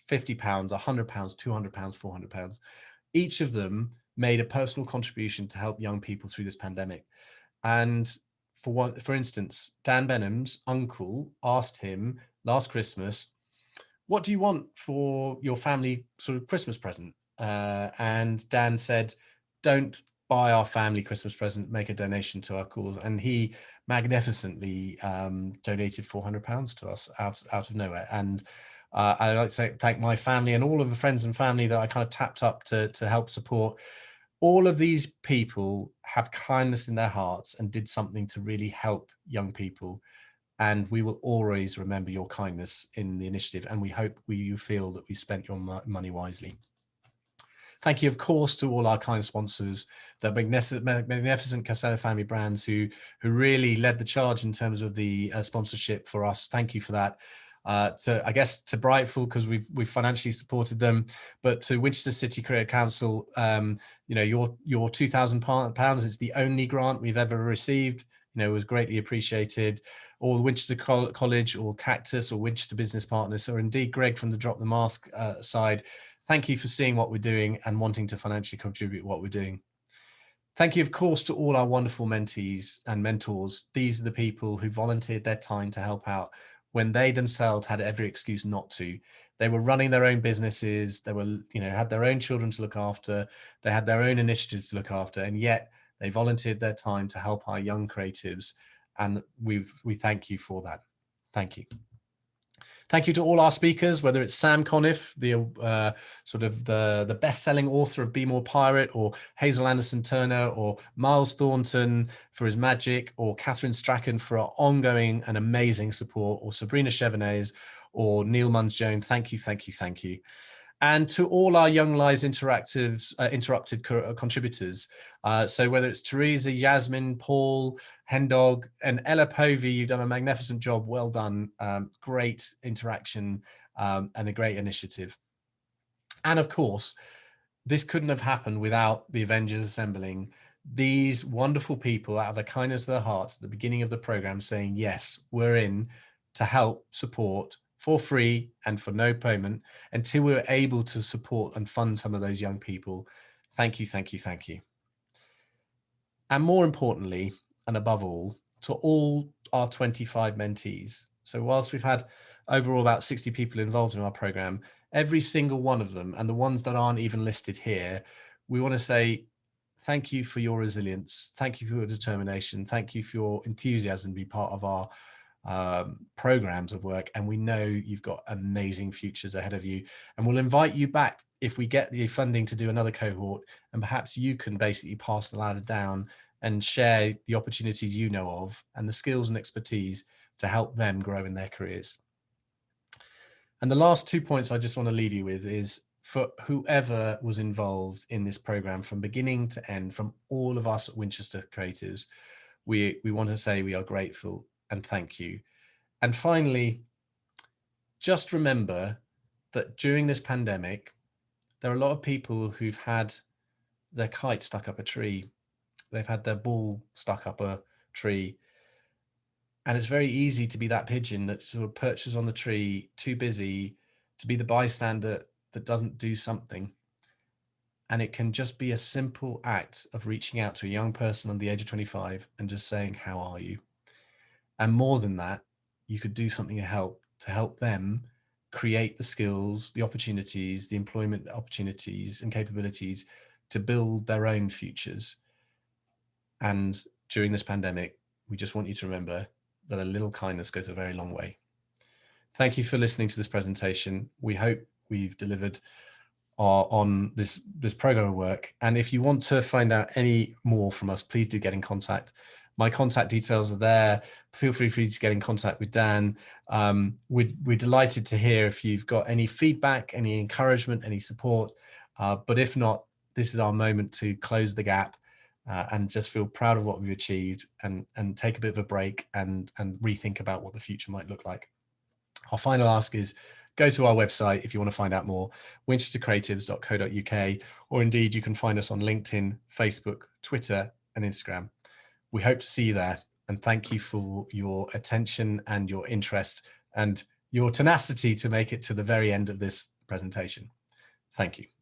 50 pounds, 100 pounds, 200 pounds, 400 pounds. Each of them made a personal contribution to help young people through this pandemic. And for instance, Dan Benham's uncle asked him last Christmas, what do you want for your family sort of Christmas present? And Dan said, don't buy our family Christmas present, make a donation to our cause. And he magnificently donated £400 to us out of nowhere. And I'd like to say thank my family and all of the friends and family that I kind of tapped up to help support. All of these people have kindness in their hearts and did something to really help young people. And we will always remember your kindness in the initiative, and we hope you feel that we've spent your money wisely. Thank you, of course, to all our kind sponsors, the magnificent Casello family brands who really led the charge in terms of the sponsorship for us. Thank you for that. I guess to Brightful, because we've financially supported them, but to Winchester City Creative Council, you know, your £2,000 is the only grant we've ever received. You know, was greatly appreciated. Or Winchester College, or Cactus, or Winchester Business Partners, or indeed Greg from the Drop the Mask side. Thank you for seeing what we're doing and wanting to financially contribute what we're doing. Thank you, of course, to all our wonderful mentees and mentors. These are the people who volunteered their time to help out when they themselves had every excuse not to. They were running their own businesses. They were, you know, had their own children to look after. They had their own initiatives to look after, and yet they volunteered their time to help our young creatives. And we thank you for that. Thank you. Thank you to all our speakers, whether it's Sam Conniff, the sort of the best-selling author of Be More Pirate, or Hazel Anderson Turner, or Miles Thornton for his magic, or Catherine Strachan for our ongoing and amazing support, or Sabrina Chevenez, or Neil Munns-Jones. Thank you, thank you, thank you. And to all our Young Lives Interrupted contributors. So whether it's Teresa, Yasmin, Paul, Hendog, and Ella Povey, you've done a magnificent job. Well done. Great interaction and a great initiative. And of course, this couldn't have happened without the Avengers assembling. These wonderful people, out of the kindness of their hearts at the beginning of the program, saying, yes, we're in to help support for free and for no payment until we were able to support and fund some of those young people. Thank you, thank you, thank you. And more importantly, and above all, to all our 25 mentees. So whilst we've had overall about 60 people involved in our program, every single one of them, and the ones that aren't even listed here, we want to say thank you for your resilience. Thank you for your determination. Thank you for your enthusiasm to be part of our programs of work, and we know you've got amazing futures ahead of you, and we'll invite you back if we get the funding to do another cohort, and perhaps you can basically pass the ladder down and share the opportunities you know of and the skills and expertise to help them grow in their careers. And the last 2 points I just want to leave you with is, for whoever was involved in this program from beginning to end, from all of us at Winchester Creatives, we want to say we are grateful and thank you. And finally, just remember that during this pandemic, there are a lot of people who've had their kite stuck up a tree. They've had their ball stuck up a tree. And it's very easy to be that pigeon that sort of perches on the tree, too busy to be the bystander that doesn't do something. And it can just be a simple act of reaching out to a young person on the age of 25 and just saying, how are you? And more than that, you could do something to help them create the skills, the opportunities, the employment opportunities and capabilities to build their own futures. And during this pandemic, we just want you to remember that a little kindness goes a very long way. Thank you for listening to this presentation. We hope we've delivered on this program of work. And if you want to find out any more from us, please do get in contact. My contact details are there. Feel free to get in contact with Dan. We're delighted to hear if you've got any feedback, any encouragement, any support. But if not, this is our moment to close the gap and just feel proud of what we've achieved and take a bit of a break and rethink about what the future might look like. Our final ask is go to our website if you want to find out more, winchestercreatives.co.uk, or indeed you can find us on LinkedIn, Facebook, Twitter, and Instagram. We hope to see you there, and thank you for your attention and your interest and your tenacity to make it to the very end of this presentation. Thank you.